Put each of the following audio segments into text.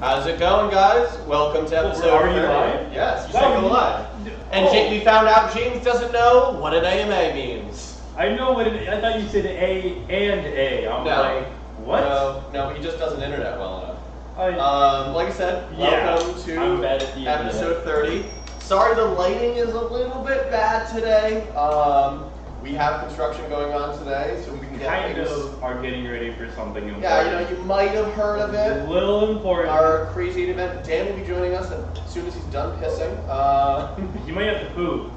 How's it going, guys? Welcome to episode 30. Are you live? Yes, you said go live. And we found out James doesn't know what an AMA means. I know what it is. I thought you said A and A. I'm like, what? No, he just doesn't internet well enough. Like I said, welcome to episode 30. Sorry the lighting is a little bit bad today. We have construction going on today, so we can get things. Are getting ready for something important. Yeah, you might have heard of it. A little important. Our crazy event. Dan will be joining us as soon as he's done pissing. You might have to poop.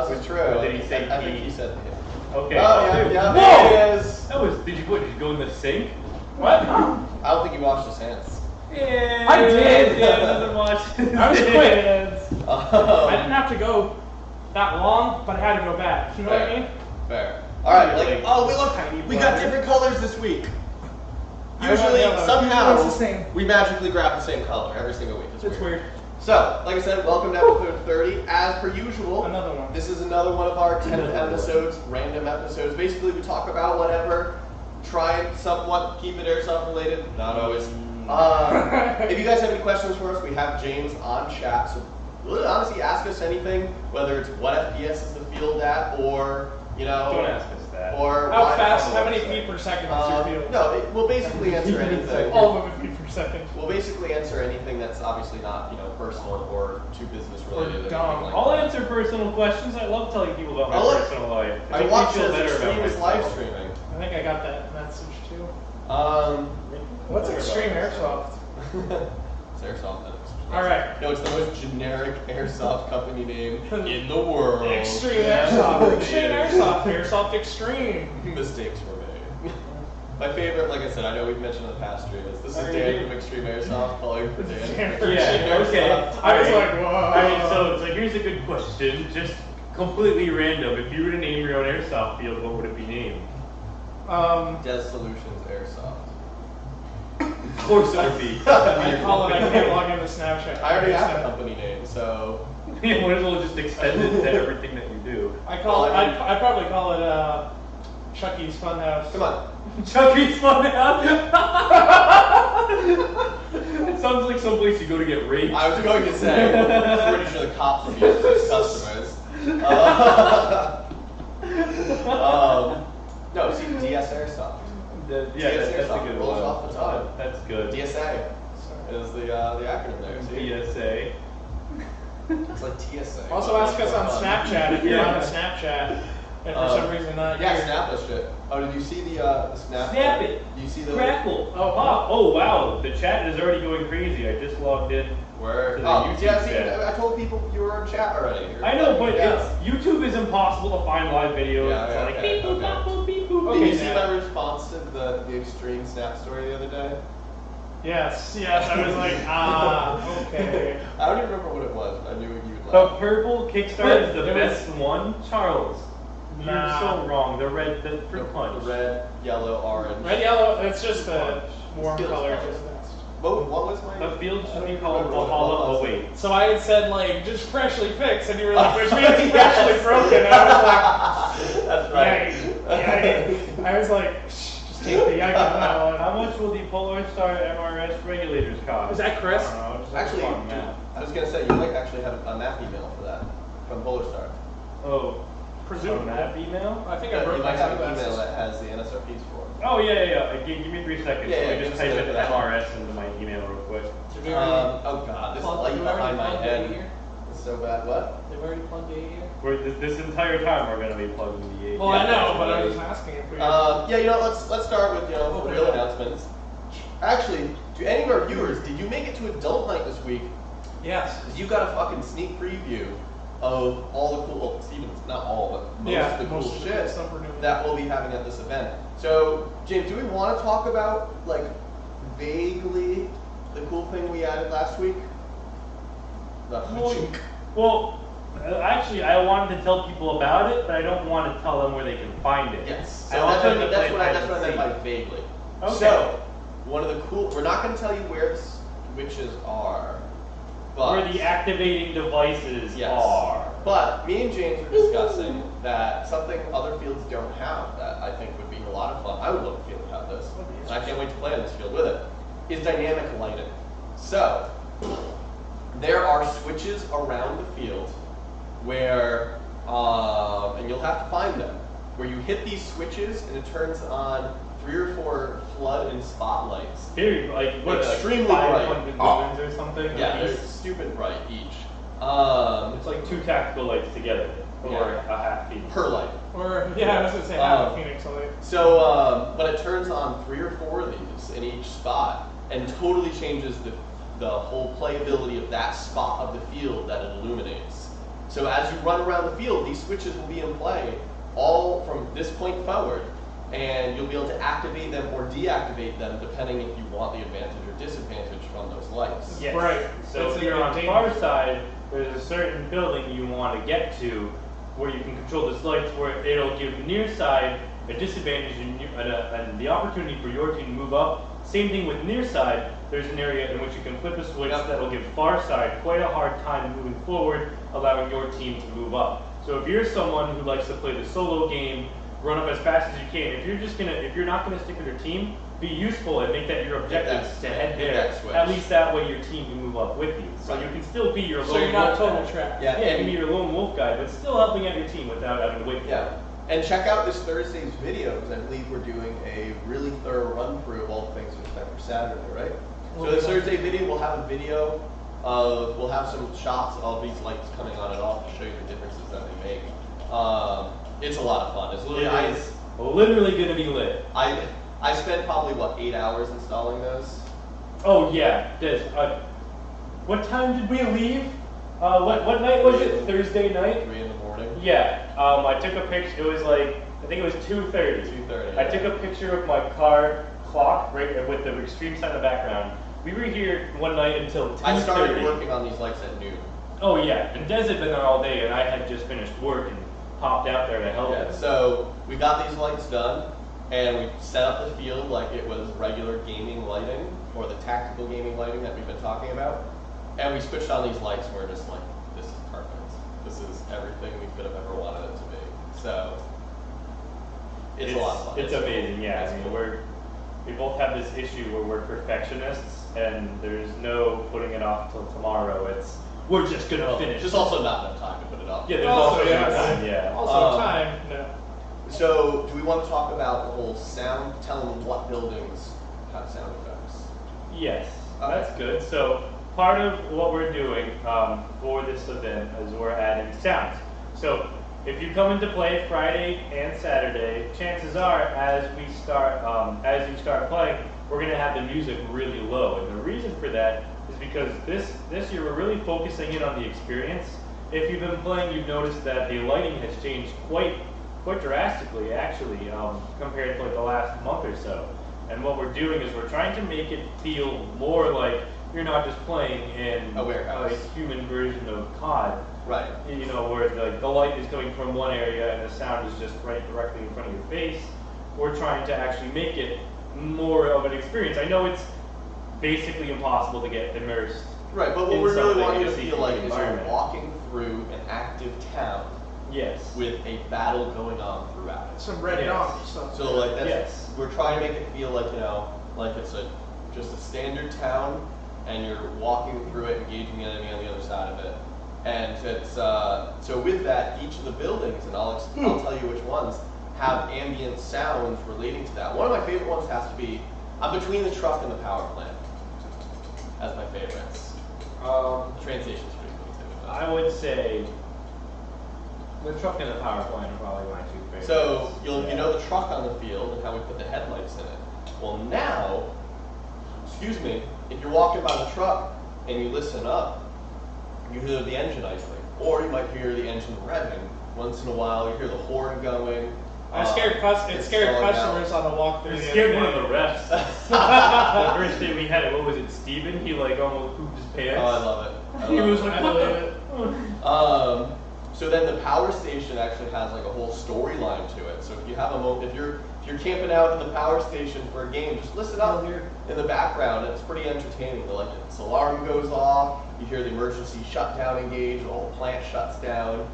This is true. Or did he say I think he said pee. Okay. Oh, yeah, Whoa! there it is. Did you go in the sink? What? I don't think he washed his hands. Yeah, I did. Yeah, doesn't wash his I was quick. hands. I didn't have to go that long, but I had to go back. You know what I mean? Fair. Alright, we got different colors this week. Usually, somehow, we magically grab the same color every single week. It's weird. So, like I said, welcome to episode 30. As per usual, Another one. This is another one of our 10 episodes, random episodes. Basically, we talk about whatever, try and somewhat keep it Airsoft related, not always. If you guys have any questions for us, we have James on chat, so honestly, ask us anything, whether it's what FPS is the field at, or, Don't ask us that. Or how fast, how many feet per second is your field? No, we'll basically answer anything. All of them feet per second. We'll basically answer anything that's obviously not, personal or too business related. Or dumb. I'll answer personal questions. I love telling people about my personal life. I watch this Extreme is live streaming. I think I got that message too. What's Extreme Airsoft? It's Airsoft. Alright. No, it's the most generic Airsoft company name in the world. Extreme Airsoft. Extreme Airsoft. Airsoft Extreme. Mistakes were made. My favorite, like I said, I know we've mentioned in the past stream, is this is Dan from Extreme Airsoft calling for Dan. Yeah, okay. I was like, whoa. Alright, so here's a good question. Just completely random. If you were to name your own airsoft field, what would it be named? Des Solutions Airsoft. Of course it would be. I can't log into Snapchat. I already have a company name, so. You might as well just extend it to everything that you do. I'd probably call it Chucky's Funhouse. Come on. Chucky's Funhouse? It sounds like someplace you go to get raped. I was going to say, I'm pretty sure the cops would be as customers. No, see, DS Airsoft. DS Airsoft that's a good rolls one. off the tongue. That's good. DSA is the acronym there. See? DSA. It's like TSA. Also ask us on Snapchat if you're on Snapchat. And for some reason not yeah, here. snap that shit. Oh, did you see the snap? Snap it. Do you see the Crackle. Oh wow, the chat is already going crazy. I just logged in. Where? To the Oh, YouTube yeah. See, chat. I told people you were in chat already. I know, but YouTube is impossible to find live videos. Yeah, It's yeah, like okay, beep boop, bop, boop, beep boop. Did Okay, you see Snap. my response to the extreme snap story the other day? Yes, I was like, okay. I don't even remember what it was, but I knew you would The laugh. purple Kickstarter is the It was- best one, Charles. You're Nah. so wrong. The red, the fruit punch. The red, yellow, orange. Red, yellow, it's just a warm Feels color. fine. Just best. What was my? The field should be I don't called remember what it Valhalla. was. Oh wait. So I had said like just freshly fixed, and you were like, which means it's freshly broken. And I That's was right. like, yikes. I was like, shh, just take the yike on that one. How much will the Polar Star MRS regulators cost? Is that Chris? I don't know. Just Actually, a fun map. I was gonna say you might actually have a map email for that from Polar Star. Oh, Presumably. map email? I think I broke You my might have an sunglasses. email that has the NSRPs for it. Oh yeah. Give me 3 seconds. Yeah, Let me give just us a type minute in for that. MRS into my email real quick. Oh god, this light behind my head is so bad. What? They've already plugged 8 here. Where this entire time we're gonna be plugging the 8. Well, I know, but I was asking if we. Yeah, let's start with the real announcements. Actually, to any of our viewers, did you make it to Adult Night this week? Yes. Because you got a fucking sneak preview of all the cool, well, Steven, not all, but most of the cool most of the shit stuff we're doing. that we'll be having at this event. So, James, do we want to talk about, like, vaguely the cool thing we added last week? The chink. Well, actually, I wanted to tell people about it, but I don't want to tell them where they can find it. Yes. I So want them to that's play what I hide and meant by seek. vaguely. Okay. So, one of the cool, we're not going to tell you where the switches are, but Where the activating devices Yes. are. But me and James were discussing that something other fields don't have that I think would be a lot of fun. I would love a field to have this, and I can't wait to play on this field with it. Is dynamic lighting. So, there are switches around the field where, and you'll have to find them, where you hit these switches and it turns on 3 or 4 flood and spotlights. Very, like, what, Extremely like bright. 500 lumens or something? Yeah, Like, they're stupid bright each. it's like 2 tactical lights together, or Yeah. a half feet. Per light. Or, yeah, I was going to say, half a Phoenix light. So, but it turns on 3 or 4 of these in each spot and totally changes the whole playability of that spot of the field that it illuminates. So as you run around the field, these switches will be in play all from this point forward, and you'll be able to activate them or deactivate them depending if you want the advantage or disadvantage from those lights. Yes. Right. So That's if a you're on the good far thing. side, there's a certain building you want to get to where you can control this lights where it'll give near side a disadvantage and the opportunity for your team to move up. Same thing with near side, there's an area in which you can flip a switch that'll give far side quite a hard time moving forward, allowing your team to move up. So if you're someone who likes to play the solo game, run up as fast as you can. If you're not gonna stick with your team, be useful and make that your objective to head there. At least that way your team can move up with you. So you can still be your lone So you're not wolf total guy. trash. Yeah, Yeah, you can be your lone wolf guy, but still helping out your team without having to wait for it. Yeah. And check out this Thursday's video, because I believe we're doing a really thorough run through of all the things we expect for Saturday, right? So this Thursday video, we'll have a video of, we'll have some shots of these lights coming on and off to show you the differences that they make. It's a lot of fun. It's literally, It is literally gonna be lit. I spent probably, what, 8 hours installing those? Oh yeah, Des, what time did we leave? What night was it? Thursday night? 3 in the morning. Yeah, I took a picture, it was like, I think it was 2:30. 2:30, I yeah. took a picture of my car clock, right, with the extreme sign in the background. We were here one night until 2:30. I started working on these lights at noon. Oh yeah, and Des had been there all day, and I had just finished work and popped out there to help Yeah, him. so we got these lights done, and we set up the field like it was regular gaming lighting, or the tactical gaming lighting that we've been talking about. And we switched on these lights, and we're just like, this is perfect. This is everything we could have ever wanted it to be. So, it's a lot of fun. It's amazing, yeah. It's I mean, cool. we both have this issue where we're perfectionists, and there's no putting it off till tomorrow. We're just gonna finish. There's also not enough time to put it up. Yeah, there's Also, also no yes. time, yeah. Also, time, no. So, do we want to talk about the whole sound, telling them what buildings have sound effects? Yes, Okay. that's good. So part of what we're doing for this event is we're adding sounds. So if you come into play Friday and Saturday, chances are as you start playing, we're going to have the music really low. And the reason for that is because this year we're really focusing in on the experience. If you've been playing, you've noticed that the lighting has changed quite drastically, actually, compared to like the last month or so. And what we're doing is we're trying to make it feel more like you're not just playing in A warehouse. a human version of COD. Right. You know, where the light is coming from one area and the sound is just right directly in front of your face. We're trying to actually make it more of an experience. I know it's basically impossible to get immersed. Right, but what in we really something want you in to a feel secret like is you're environment. walking through an active town Yes. with a battle going on throughout it. Some red Yes. dawn stuff. So like that's, Yes. we're trying to make it feel like, you know, like it's just a standard town and you're walking through it, engaging the enemy on the other side of it. And it's, so with that, each of the buildings, and I'll tell you which ones, have ambient sounds relating to that. One of my favorite ones has to be, I'm between the truck and the power plant as my favorites. Train station's pretty cool too. I would say the truck and the power plant are probably my two favorites. So you Yeah. know the truck on the field and how we put the headlights in it. Well now, excuse me, if you're walking by the truck and you listen up, you hear the engine idling, or you might hear the engine revving. Once in a while, you hear the horn going. It scared it's customers on the walk through. It the scared other one of day. the refs. The first day we had it, what was it, Steven? He like almost pooped his pants. Oh, I love it. He was like, I what believe the? So then the power station actually has like a whole storyline to it. So if you have a moment, if you're camping out in the power station for a game, just listen up here in the background. It's pretty entertaining. Like its alarm goes off, you hear the emergency shutdown engage, the whole plant shuts down.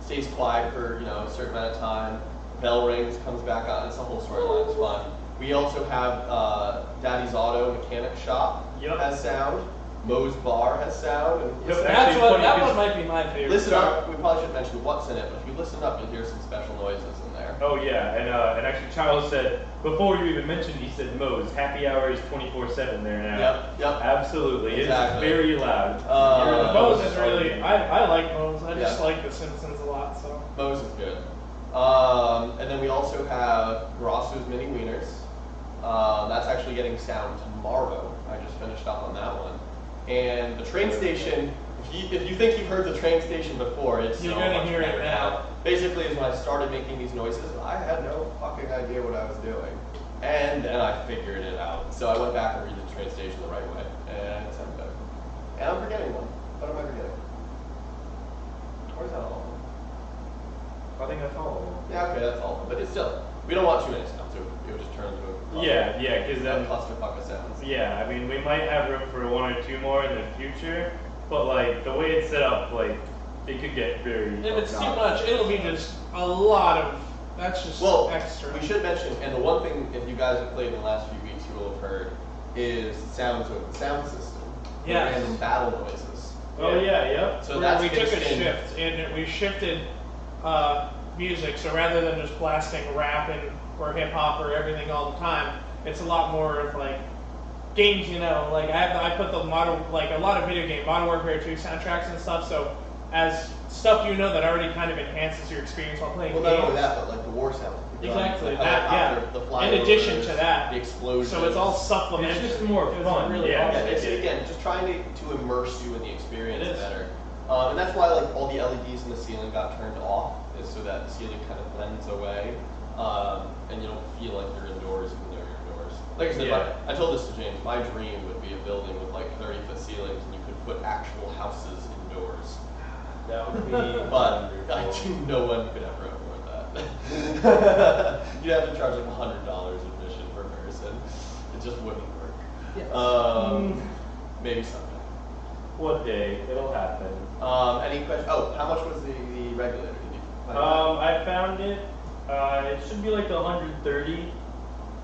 Stays quiet for a certain amount of time. Bell rings, comes back on. It's a whole storyline. It's fun. We also have Daddy's Auto Mechanic Shop has sound. Moe's Bar has sound. And that one might be my favorite. Listen up. We probably should mention what's in it, but if you listen up, you'll hear some special noises in there. Oh yeah, and actually Charles said before you even mentioned, he said Moe's happy hour is 24/7 there now. Yep. Absolutely, Exactly. it's very loud. Moe's is really. I like Moe's. I just like The Simpsons a lot. So Moe's is good. And then we also have Grosso's Mini Wieners. That's actually getting sound tomorrow. I just finished up on that one. And the train station, if you think you've heard the train station before, it's You're so gonna much hear it better now. Basically, is when I started making these noises, I had no fucking idea what I was doing. And then I figured it out. So I went back and read the train station the right way. And it sounded better. And I'm forgetting one. What am I forgetting? Or is that all of them? I think that's all of them. Yeah, okay, that's all of them. But it's still, we don't want too many sounds. So it would just turn into a because then clusterfuck of sounds. yeah, I mean we might have room for one or two more in the future, but like the way it's set up, like it could get very. If it's too much, it'll be just a lot of. That's just extra. We should mention, and the one thing, if you guys have played in the last few weeks, you will have heard, is sounds of the sound system. Yes. Random battle noises. Oh yeah. So that's we took a fixed in. shift, and we shifted music. So rather than just blasting rap or hip hop or everything all the time, it's a lot more of like games. Like I put the modern, like a lot of video game Modern Warfare 2 soundtracks and stuff. So as stuff that already kind of enhances your experience while playing Well, games. not only that, but like the war sound. Exactly, the that, helicopter, the flyovers, in addition to that, the explosions. so it's all supplementary. It's just more fun. Really Yeah, awesome. It's, again, just trying to immerse you in the experience It is. better. And that's why like all the LEDs in the ceiling got turned off, is so that the ceiling kind of blends away, and you don't feel like you're indoors even though you're indoors. Like I said, I told this to James, my dream would be a building with like 30-foot ceilings and you could put actual houses indoors. That would be. But no one could ever afford that. You'd have to charge like $100 admission per person. It just wouldn't work. Yes. Maybe someday. One day it'll happen. Any questions? Oh, how much was the regulator? Did you find I found it. It should be like 130,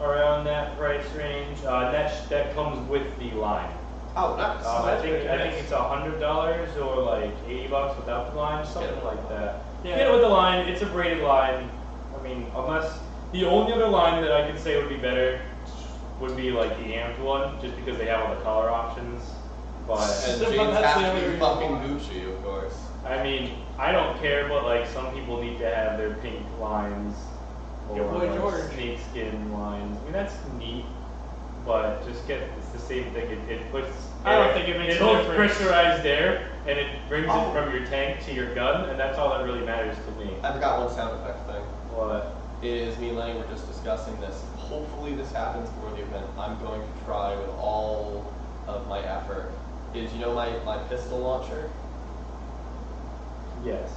around that price range. That comes with the line. Oh, nice. I think it's $100 or like $80 without the line, something like that. Yeah. Get it with the line. It's a braided line. I mean, unless the only other line that I could say would be better would be like the amped one, just because they have all the color options. But And But James that's has the to only be reason fucking why. Gucci, of course. I mean, I don't care, but like some people need to have their pink lines or Your boy like, George. snakeskin lines. I mean, that's neat, but just it's the same thing. It puts. I don't think it makes it a holds difference. pressurized air, and it brings it from your tank to your gun, and that's all that really matters to me. I forgot one sound effect thing. What? Is me and Lenny were just discussing this. Hopefully this happens before the event. I'm going to try with all of my effort. Is my pistol launcher? Yes.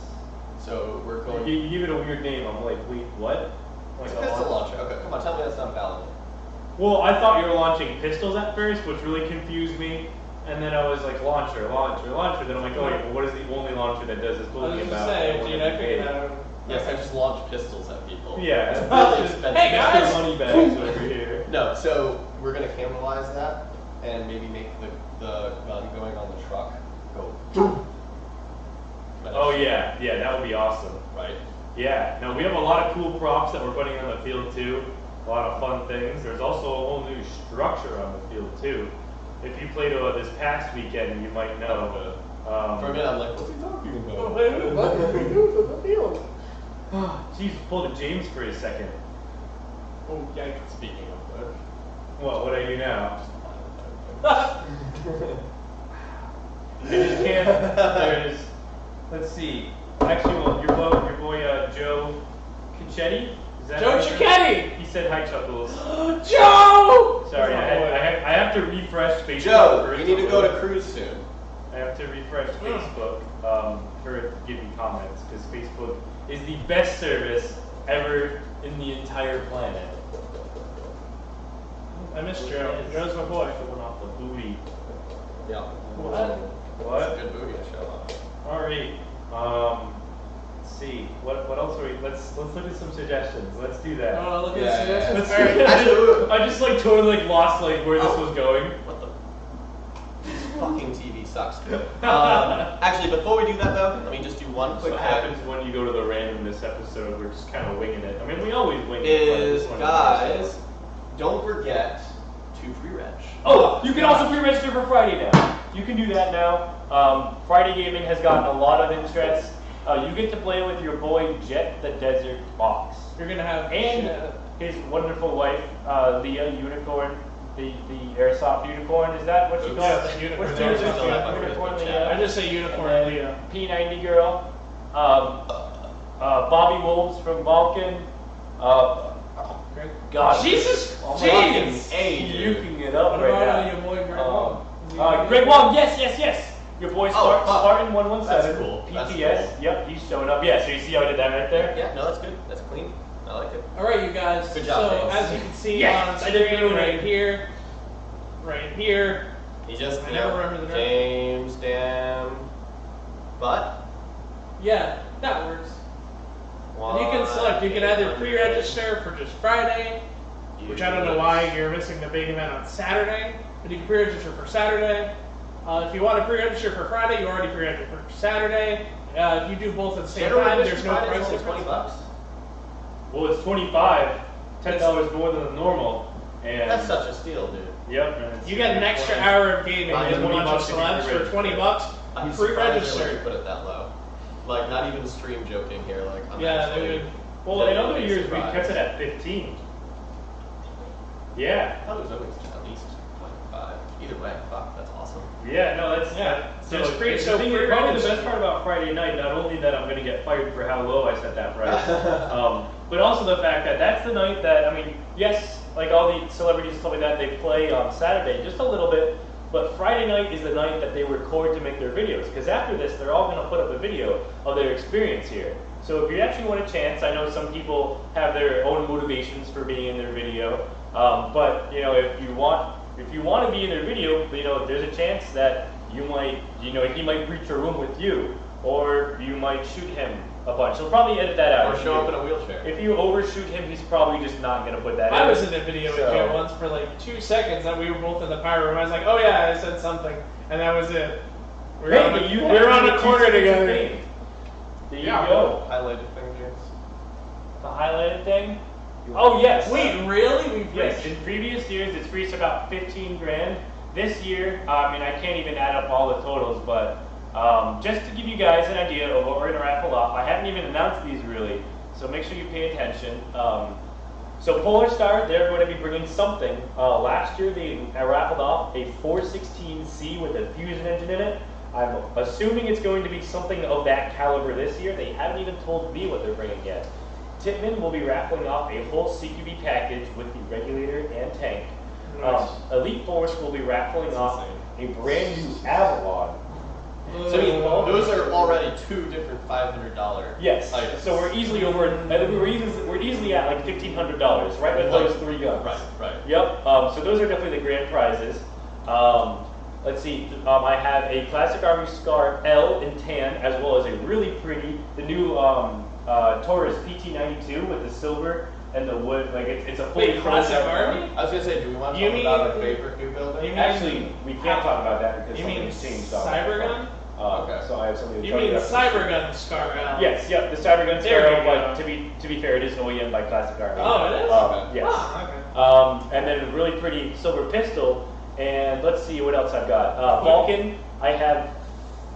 So we're going. You give it a weird name. I'm like, wait, what? Like It's a pistol launcher. Okay, come on, tell me that's not valid. Well, I thought you were launching pistols at first, which really confused me. And then I was like, launcher. Then I'm like, oh wait, well, what is the only launcher that does this I was bullying just about? saying, dude, I figured that out. Yes, I just launch pistols at people. Yeah. It's really expensive. Hey, guys! Mr. Moneybags over here. No, so we're gonna cameralyze that and maybe make the gun going on the truck go. Oh yeah, that would be awesome. Right. Yeah. No, we have a lot of cool props that we're putting on the field too. A lot of fun things. There's also a whole new structure on the field too. If you played this past weekend, you might know. For a minute, I'm like, what's he talking about? What did we do for the field? Jeez, pulled a James for a second. Oh, yikes. Speaking of which. What are you now? You just can't. There's. Let's see. Actually, well, your boy Joe Cicchetti. Is that Joe how you say it? Cicchetti! He said hi, Chuckles. Joe! Sorry, I have to refresh Facebook. Joe, first. you need to go to cruise soon. I have to refresh Facebook for it to give me comments, because Facebook is the best service ever in the entire planet. I miss Joe. Joe's my boy. Showing off the booty. Yeah. What? What? Good booty to show off. Alright. Let's see. What else are we? Let's look at some suggestions. Let's do that. Oh, look at Yeah, this. yeah, Let's All right. Actually, I just like totally like lost like where this was going. what the? Fucking TV sucks. Actually, before we do that though, let me just do one quick What thing. happens when you go to the randomness episode? We're just kind of winging it. I mean, we always wing it. but Is this one guys, don't forget to pre-reg. Oh, you can also pre-register for Friday now. You can do that now. Friday gaming has gotten a lot of interest. You get to play with your boy Jet the Desert Fox You're gonna have and his wonderful wife, Leah Unicorn, the Airsoft Unicorn. Is that what you call Yeah, it? the Unicorn. What's Yeah, the it's not Unicorn like Leah? I just say unicorn, And then Leah. P90 girl, Bobby Wolves from Vulcan. Greg. God, Jesus, oh my jeez. fucking A, dude. Puking it up What right about now. your boy Greg Wong? Greg Wong, yes. Your boy Oh, fuck. Spartan 117. That's cool. That's PTS. cool. Yep, he's showing up. Yeah, so you see how I did that right there? Yeah, no, that's good. That's clean. I like it. All right, you guys. Good job, so James. as you can see Yes, on I did screen, good. right here. He just, I you never know, remember the James, damn, but Yeah, that works. And you can select. You can either pre-register for just Friday, which I don't know why you're missing the big event on Saturday, but you can pre-register for Saturday. If you want to pre-register for Friday, you already pre-registered for Saturday. If you do both at the same time, there's no price only difference. $20. Well, it's 25, $10 more than the normal. And That's such a steal, dude. Yep. And it's You get an extra 20. hour of gaming Not with a even bunch of $20 if you celebs for pre-register. $20. I'm surprised they let you Pre-register. put it that low. Like, not even stream joking here. Like, I'm Yeah, actually dude. Well, in other genuinely years, we surprised. kept it at 15. Yeah. I thought it was always at least 25. Either way, fuck, that's awesome. Yeah, no, that's Yeah. So, It's free- the so thing free is, probably the register. best part about Friday night, not only that I'm going to get fired for how low I set that price, but also the fact that that's the night that, I mean, yes, like all the celebrities and stuff like that, they play on Saturday just a little bit, but Friday night is the night that they record to make their videos, because after this, they're all going to put up a video of their experience here. So if you actually want a chance, I know some people have their own motivations for being in their video, but you know, if you want to be in their video, you know, there's a chance that you might, you know, he might breach a room with you, or you might shoot him a bunch. He'll probably edit that out. Or show up in a wheelchair. If you overshoot him, he's probably just not going to put that in. I was in a video with So- you once for like 2 seconds that we were both in the pyro room. I was like, oh yeah, I said something, and that was it. We were Hey, on but a, you we were on a had corner 2 seconds of together. fame. There you Yeah, go. Highlighted thing, James. The highlighted thing? Oh, yes. Wait, really? We've Yes, reached- in previous years, it's reached about 15 grand. This year, I mean, I can't even add up all the totals, but just to give you guys an idea of what we're going to raffle off, I haven't even announced these really, so make sure you pay attention. So Polar Star, they're going to be bringing something. Last year, they raffled off a 416C with a fusion engine in it. I'm assuming it's going to be something of that caliber this year. They haven't even told me what they're bringing yet. Titman will be raffling off a whole CQB package with the regulator and tank. Nice. Elite Force will be raffling That's off a brand new Avalon. So Those are already 2 different $500 Yes. items. So we're easily over. We're easily at like $1,500, right? With those 3 guns. Right. Yep. So those are definitely the grand prizes. Let's see. I have a Classic Army Scar L in tan, as well as a really pretty, the new Taurus PT92 with the silver and the wood. Like it's a fully Wait, Classic chromed out Army? gun. I was gonna say, do we want to You talk about mean- our favorite new building? You mean- Actually, we can't talk about that because You mean something's changed. on it. Cybergun? Okay. So I have something to You tell mean you after. Cybergun Scar? Yes, yep, the Cybergun There Sparrow, you go. but to be fair, it is an OEM by Classic Army. Oh, it is? Yes. Oh, okay. And then a really pretty silver pistol, and let's see what else I've got. Vulcan, I have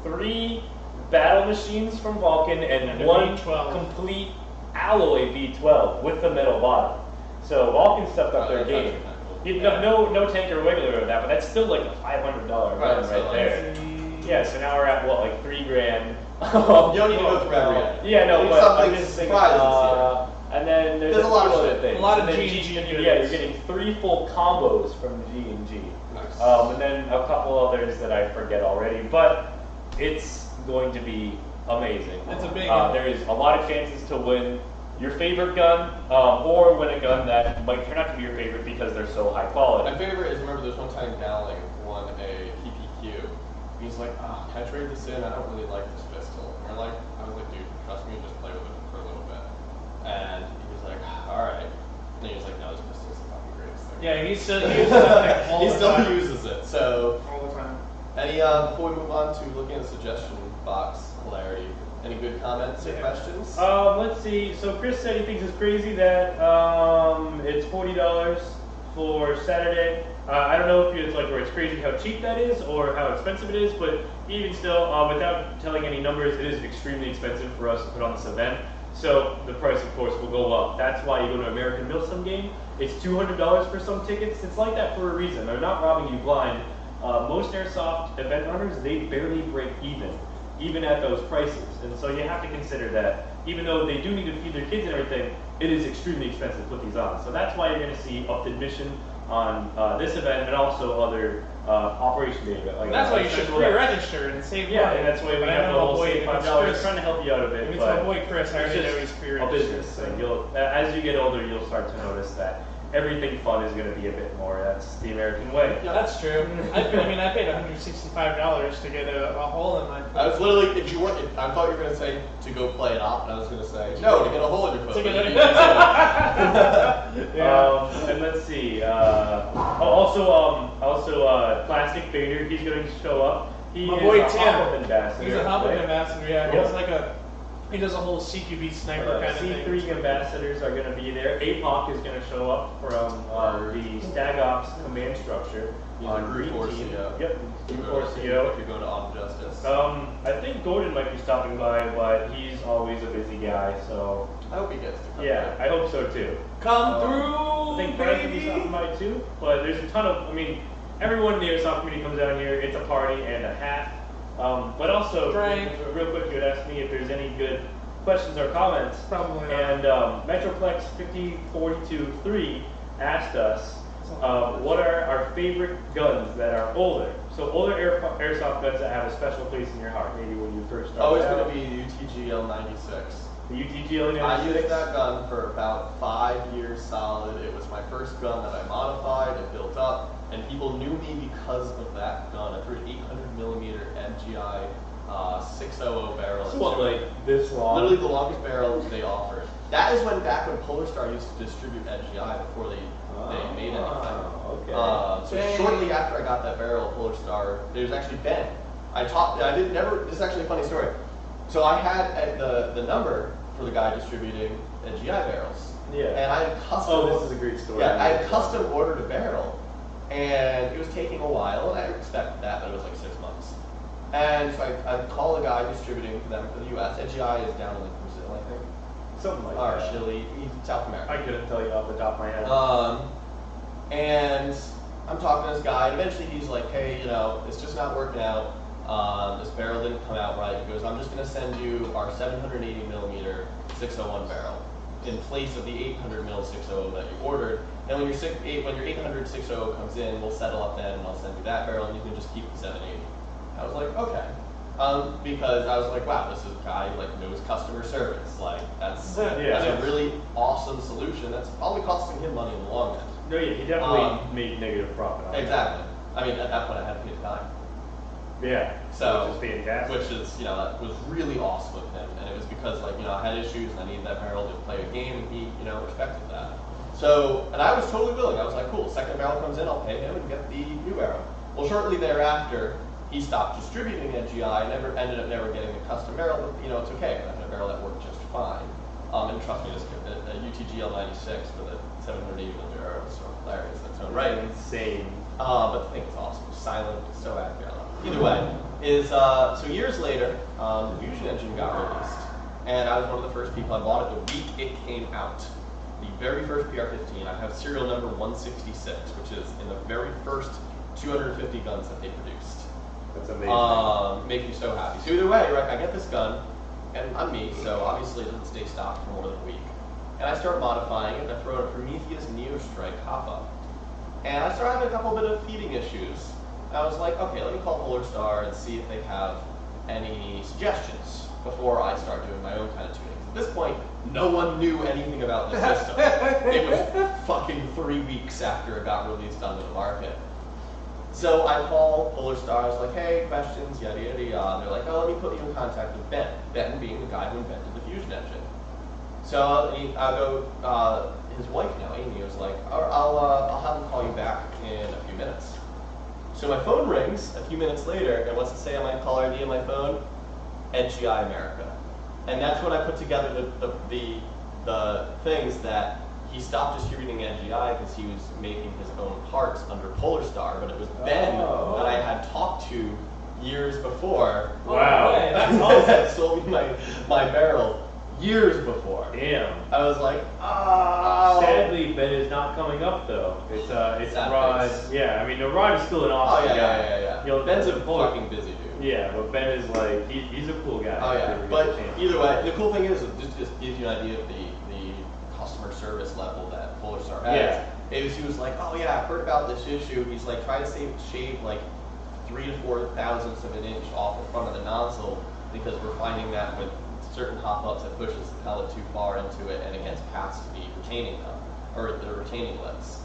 3 battle machines from Vulcan and And a 1 V12. complete alloy V12 with the metal bottom. So Vulcan stepped up Oh, their that's game. actually kinda cool. You, Yeah. no tank or regular of that, but that's still like a $500 Right, gun so right like- there. Yeah, so now we're at what, like 3 grand. You don't need to go through every item. Yeah, no, Leave but something I'm just thinking, surprises and then there's There's a lot of few other shit. things. A lot of And then G&G Yeah, goods. you're getting 3 full combos from G&G. Nice. And then a couple others that I forget already, but it's going to be amazing. It's a big There is a lot of chances to win your favorite gun, or win a gun that might turn out to be your favorite because they're so high quality. My favorite is, remember there's one time Dowling won a PPQ. He's like, can I trade this in? I don't really like this pistol. And And like, I was like, dude, trust me, just play with it for a little bit. And he was like, all right. And he was like, no, this pistol's the fucking greatest thing. Yeah, he still uses that thing all He the still time. uses it. So, All the time. any before we move on to looking at the suggestion box hilarity, any good comments or questions? Let's see. So Chris said he thinks it's crazy that it's $40 for Saturday. I don't know if it's like where it's crazy how cheap that is or how expensive it is, but even still, without telling any numbers, it is extremely expensive for us to put on this event. So the price, of course, will go up. That's why you go to an American Millstone game. It's $200 for some tickets. It's like that for a reason. They're not robbing you blind. Most Airsoft event runners, they barely break even at those prices. And so you have to consider that even though they do need to feed their kids and everything, it is extremely expensive to put these on. So that's why you're going to see upped admission on this event and also other Operation Day event. Like That's why you should pre-register and save money. Yeah, and that's why we have the whole boy, $5 trying to help you out a bit. It's But my boy Chris. I already know he's a pre-registered. business thing. As you get older, you'll start to notice that everything fun is going to be a bit more. That's the American way. Yeah, that's true. I paid $165 to get a hole in my foot. I was literally, if you weren't, I thought you were going to say to go play it off, and I was going to say, no, to get a hole in your foot. To get But a- you didn't say that. And let's see. Also, Plastic Fader, he's going to show up. He My is boy a Tim. hop-up ambassador. He's a hop-up right? ambassador, yeah. Cool. He's like he does a whole CQB sniper kind of thing. C3 ambassadors are going to be there. APOC is going to show up from the Stag Ops command structure. He's on a Group Green 4 Team. CO. Yep, If Group you 4 go to- CO. If you go to On Justice. I think Gordon might be stopping by, but he's always a busy guy, so I hope he gets to come yeah, back. I hope so too. Come I through, think Brian could be baby! stopping by too, but there's a ton of, everyone in the Airsoft community comes down here, it's a party and a half. But also, Frank. real quick, you had asked me if there's any good questions or comments. Probably not. And Metroplex 50423 asked us, what are our favorite guns that are older? So older Airsoft guns that have a special place in your heart, maybe when you first started Always out. going to be the UTG L96. The UTG I used L96. that gun for about 5 years solid. It was my first gun that I modified and built up, and people knew me because of that gun. I threw an 800mm MGI 600 barrel. So what, like this long? Literally the longest barrel they offered. That is back when Polar Star used to distribute MGI before they made anything. Okay. So shortly after I got that barrel, Polar Star, there's actually Ben. This is actually a funny story. So I had the number for the guy distributing MGI barrels. Yeah. And I had custom. Oh, this is a great story. Yeah, I had custom ordered a barrel, and it was taking a while, and I expected that, but it was like 6 months. And so I call the guy distributing for them for the U.S. MGI is down in like Brazil, I think. Something like Or that. Chile, South America. I couldn't tell you off the top of my head. And I'm talking to this guy, and eventually he's like, hey, it's just not working out. This barrel didn't come out right. He goes, I'm just going to send you our 780mm 601 barrel in place of the 800mm 600 that you ordered. And when your 800 600 comes in, we'll settle up then, and I'll send you that barrel, and you can just keep the 780. I was like, okay. Because I was like, wow, this is a guy who knows customer service. That's a really awesome solution. That's probably costing him money in the long run. No, yeah, he definitely made negative profit on it. Exactly. At that point, I had to pay the dime. Yeah. So, which is fantastic. which is, that was really awesome of him, and it was because, I had issues, and I needed that barrel to play a game, and he, respected that. So, and I was totally willing. I was like, cool, second barrel comes in, I'll pay him and get the new barrel. Well, shortly thereafter, he stopped distributing NGI, ended up never getting the custom barrel, but, it's okay. I had a barrel that worked just fine. And trust me, the UTG L96 with a 780mm barrel is so hilarious in its own right. Insane. But the thing is awesome, silent, so accurate. Either way, so years later, the Fusion engine got released, and I was one of the first people. I bought it the week it came out. The very first PR-15. I have serial number 166, which is in the very first 250 guns that they produced. That's amazing. Makes me so happy. So either way, I get this gun, and I'm me, so obviously it doesn't stay stocked for more than a week. And I start modifying it, and I throw in a Prometheus Neostrike hop-up. And I start having a couple bit of feeding issues. I was like, okay, let me call Polar Star and see if they have any suggestions before I start doing my own kind of tuning. At this point, no one knew anything about the system. It was fucking 3 weeks after it got released onto the market. So I call Polar Stars, like, hey, questions, yada yada yada. They're like, oh, let me put you in contact with Ben. Ben being the guy who invented the fusion engine. So I'll go. His wife now, Amy, was like, I'll have him call you back in a few minutes. So my phone rings a few minutes later, and what's it say on my caller ID on my phone? NGI America. And that's when I put together the things that he stopped distributing NGI because he was making his own parts under Polar Star, but it was Ben that I had talked to years before. Wow. That's awesome. That sold me my barrel years before. Damn. I was like, oh. Sadly, Ben is not coming up though. It's Sad Rod. face. Yeah, I mean, no, Rod is still an Oh awesome guy. yeah. You know, Ben's a Polar- fucking busy dude. Yeah, but Ben is like he's a cool guy. Oh yeah, Really but good chance. either way, the cool thing is it just gives you an idea of the customer service level that Polar Star has. Yeah. He was like, oh yeah, I've heard about this issue. He's like trying to shave like 3 to 4 thousandths of an inch off the front of the nozzle because we're finding that with certain hop-ups it pushes the pellet too far into it and it gets past the retaining or the retaining lids.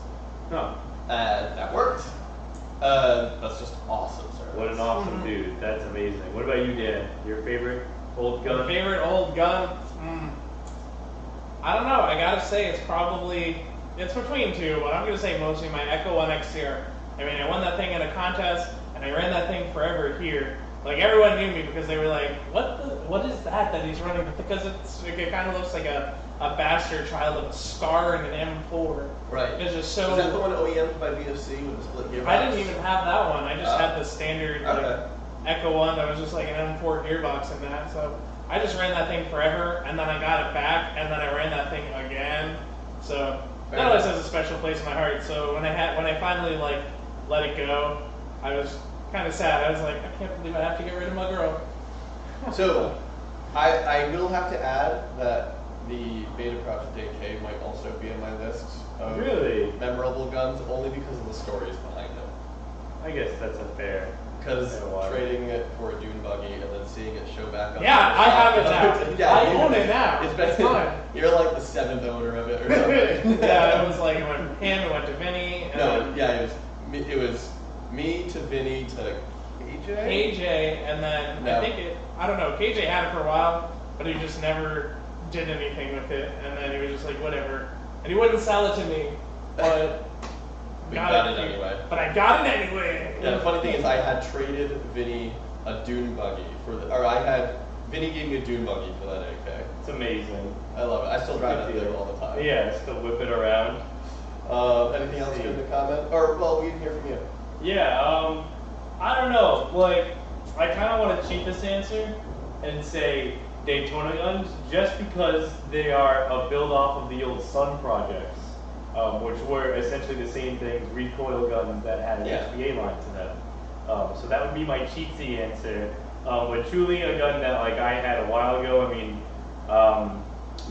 Huh. And that worked. That's just awesome, sir. What an awesome dude. That's amazing. What about you, Dan? Your favorite old gun? My favorite old gun? I don't know. I gotta say it's between two, but I'm gonna say mostly my Echo 1 XTR. I mean, I won that thing in a contest, and I ran that thing forever here. Like, everyone knew me because they were like, what is that he's running? Because it kind of looks like a bastard child of a Scar and an M4. Right. It's just so... Is that the one OEM'd by VFC with the split gearbox? I didn't even have that one. I just had the standard okay. Echo 1 that was just like an M4 gearbox in that. So I just ran that thing forever, and then I got it back, and then I ran that thing again. So that always has a special place in my heart. So when I finally like let it go, I was kind of sad. I was like, I can't believe I have to get rid of my girl. So I will have to add that the Beta Project AK might also be on my list of Really? memorable guns, only because of the stories behind them. I guess that's unfair. Because Yeah, trading it for a dune buggy and then seeing it show back up. Yeah, I have it now. Yeah, I own it now. It's fine. You're like the 7th owner of it or something. Yeah, it was like it went from him, it went to Vinny. And No, yeah, it was me to Vinny to KJ. KJ, and then No. I don't know, KJ had it for a while, but he just never did anything with it, and then he was just like, whatever. And he wouldn't sell it to me, but We got it anyway. But I got it anyway. Yeah, the funny thing is I had traded Vinny a dune buggy Vinny gave me a dune buggy for that AK. It's amazing. I love it. I still drive that Good thing deal. all the time. Yeah, still whip it around. Anything else good to comment? Or, well, we can hear from you. Yeah, I don't know. Like, I kind of want to cheat this answer and say Daytona guns just because they are a build off of the old Sun projects, which were essentially the same things, recoil guns that had an HPA line to them. So that would be my cheatsy answer. But truly a gun that like I had a while ago. I mean,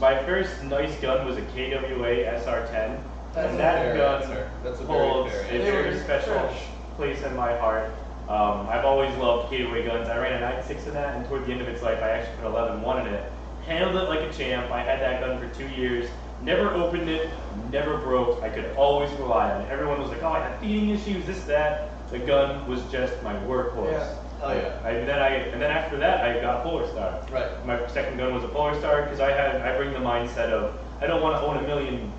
my first nice gun was a KWA SR10. That's and a that fair gun answer. That's a holds very a fair answer. very special place in my heart. I've always loved KWA guns. I ran a 9.6 in that, and toward the end of its life, I actually put 11.1 in it. Handled it like a champ. I had that gun for 2 years. Never opened it. Never broke. I could always rely on it. Everyone was like, "Oh, I had feeding issues. This, that." The gun was just my workhorse. Yeah. Oh yeah. And then after that, I got Polar Star. Right. My second gun was a Polar Star because I bring the mindset of I don't want to own a million,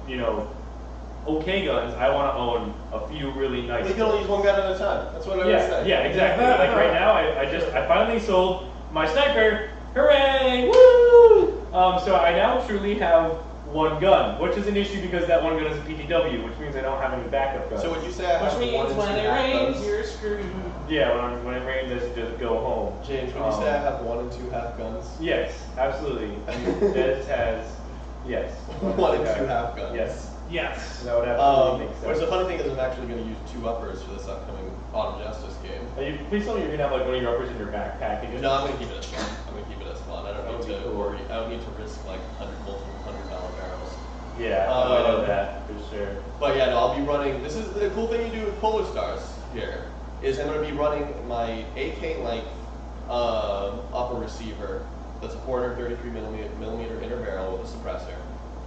okay guns. I want to own a few really nice. You can only use one gun at a time. That's what I would say. Yeah, exactly. Like right now, I finally sold my sniper. Hooray! Woo! So I now truly have one gun, which is an issue because that one gun is a PTW, which means I don't have any backup guns. So would you say I have Which one means and when two it half rains, guns? you're screwed. Yeah, when it rains, I should just go home. James, would you say I have 1 and 2 half guns? Yes, absolutely. Des has, yes. 1 and 2 half guns. Yes. Yes. That would absolutely make Which sense. the funny thing is I'm actually going to use 2 uppers for this upcoming Autumn Justice game. Please tell me you're gonna have like one of your uppers in your backpack and just. No, I'm going to keep it as fun. I'm going to keep it as fun. I don't need to worry. I don't need to risk like 100 $100 barrels. Yeah, I know that for sure. But yeah, no, I'll be running. This is the cool thing you do with Polar Stars here. Is I'm going to be running my AK length upper receiver. That's a 433 millimeter inner barrel with a suppressor.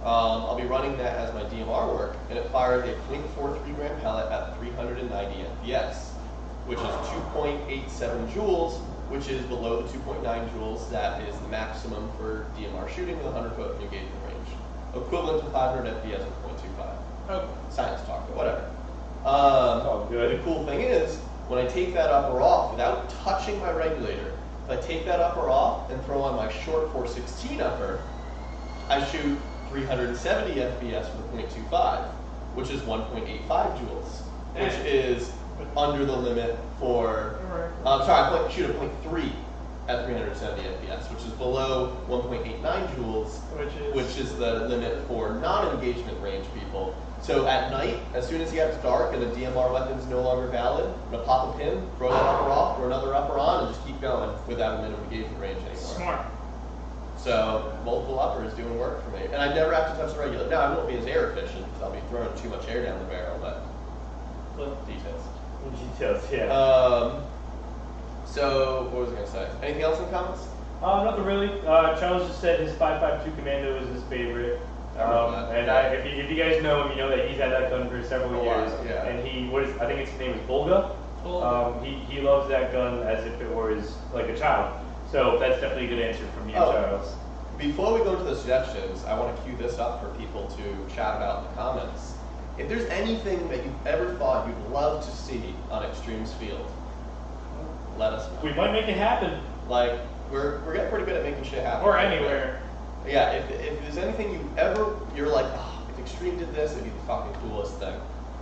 I'll be running that as my DMR work, and it fires a .43 gram pellet at 390 FPS. which is 2.87 joules, which is below the 2.9 joules that is the maximum for DMR shooting with 100 foot engagement range, equivalent to 500 FPS with 0.25. Okay. Science talk, but whatever. Oh, good. The cool thing is, when I take that upper off without touching my regulator, if I take that upper off and throw on my short 416 upper, I shoot 370 FPS with 0.25, which is 1.85 joules, which is under the limit for, I shoot a 0.3 at 370 FPS, which is below 1.89 joules, which is the limit for non-engagement range people. So at night, as soon as it gets dark and the DMR weapon is no longer valid, I'm gonna pop a pin, throw that upper off, throw another upper on, and just keep going without a minimum engagement range anymore. Smart. So multiple uppers doing work for me, and I never have to touch the regulator. Now I won't be as air efficient because I'll be throwing too much air down the barrel, but details. Details, yeah. So what was I gonna say? Anything else in comments? Nothing really. Charles just said his 5.52 Commando is his favorite. If you guys know him, you know that he's had that gun for several years. Yeah. And I think his name is Volga. He loves that gun as if it were like a child. So that's definitely a good answer from you, Charles. Before we go to the suggestions, I want to cue this up for people to chat about in the comments. If there's anything that you've ever thought you'd love to see on Extremes Field, let us know. We might make it happen. Like, we're getting pretty good at making shit happen. Or anywhere. Yeah, if there's anything you're like, oh, if Extreme did this, it'd be the fucking coolest thing.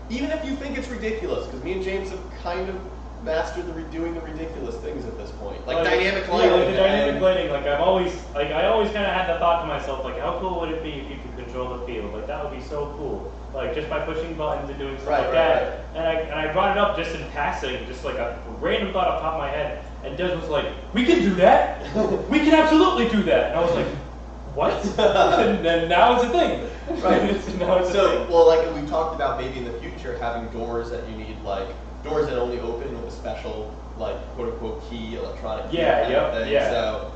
Even if you think it's ridiculous, because me and James have kind of mastered doing the ridiculous things at this point. Like dynamic lighting. Yeah, like the dynamic lighting. Like I always kind of had the thought to myself, like, how cool would it be if you could control the field? Like that would be so cool. Like just by pushing buttons and doing stuff like that. Right. And I brought it up just in passing, just like a random thought off the top of my head. And Des was like, we can do that. We can absolutely do that. And I was like, what? And then now it's a thing. Right. Now it's a thing. Well, like we talked about maybe in the future having doors that you need, like doors that only open with a special, like quote unquote key, electronic key. Yeah. So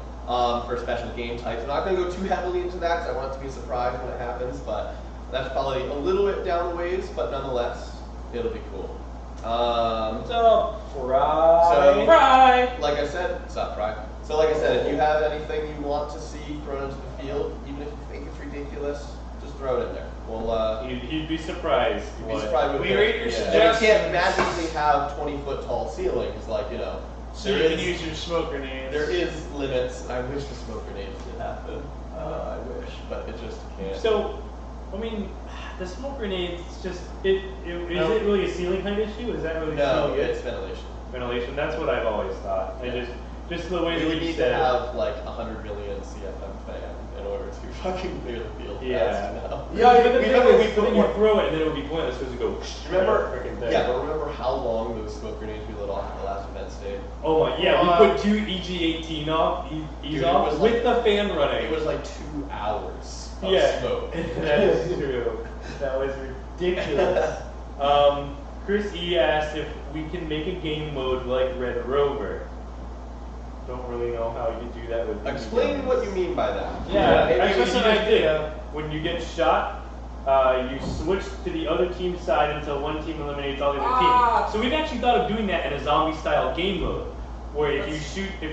for special game types, I'm not going to go too heavily into that because I want it to be a surprise when it happens. But that's probably a little bit down the ways, but nonetheless, it'll be cool. What's up, Fry? Like I said, what's up, Fry? So like I said, if you have anything you want to see thrown into the field, even if you think it's ridiculous, just throw it in there. Well, you'd be surprised. You'd be surprised. We read your suggestions. And you can't magically have 20-foot tall ceilings, like So you can use your smoke grenades. There is limits. I wish the smoke grenades did happen. I wish, but it just can't. So, I mean, the smoke grenades, is it really a ceiling height issue? Is that really no? It's ventilation. Ventilation. That's what I've always thought. Yeah. Just the way we that would you need said. to have like 100 million CFM fan in order to fucking clear the field. Yeah. Yeah, but then you throw it and then it would be pointless because it would go. Remember how long those smoke grenades we lit off at the last event stayed? Oh my, yeah, we put 2 EG-18 off, with the fan running. It was like 2 hours of smoke. That is true. That was ridiculous. Chris E asked if we can make a game mode like Red Rover. Don't really know how you do that with. Explain what you mean by that. Yeah, that's an idea. When you get shot, you switch to the other team's side until one team eliminates all the other teams. So we've actually thought of doing that in a zombie-style game mode, where if you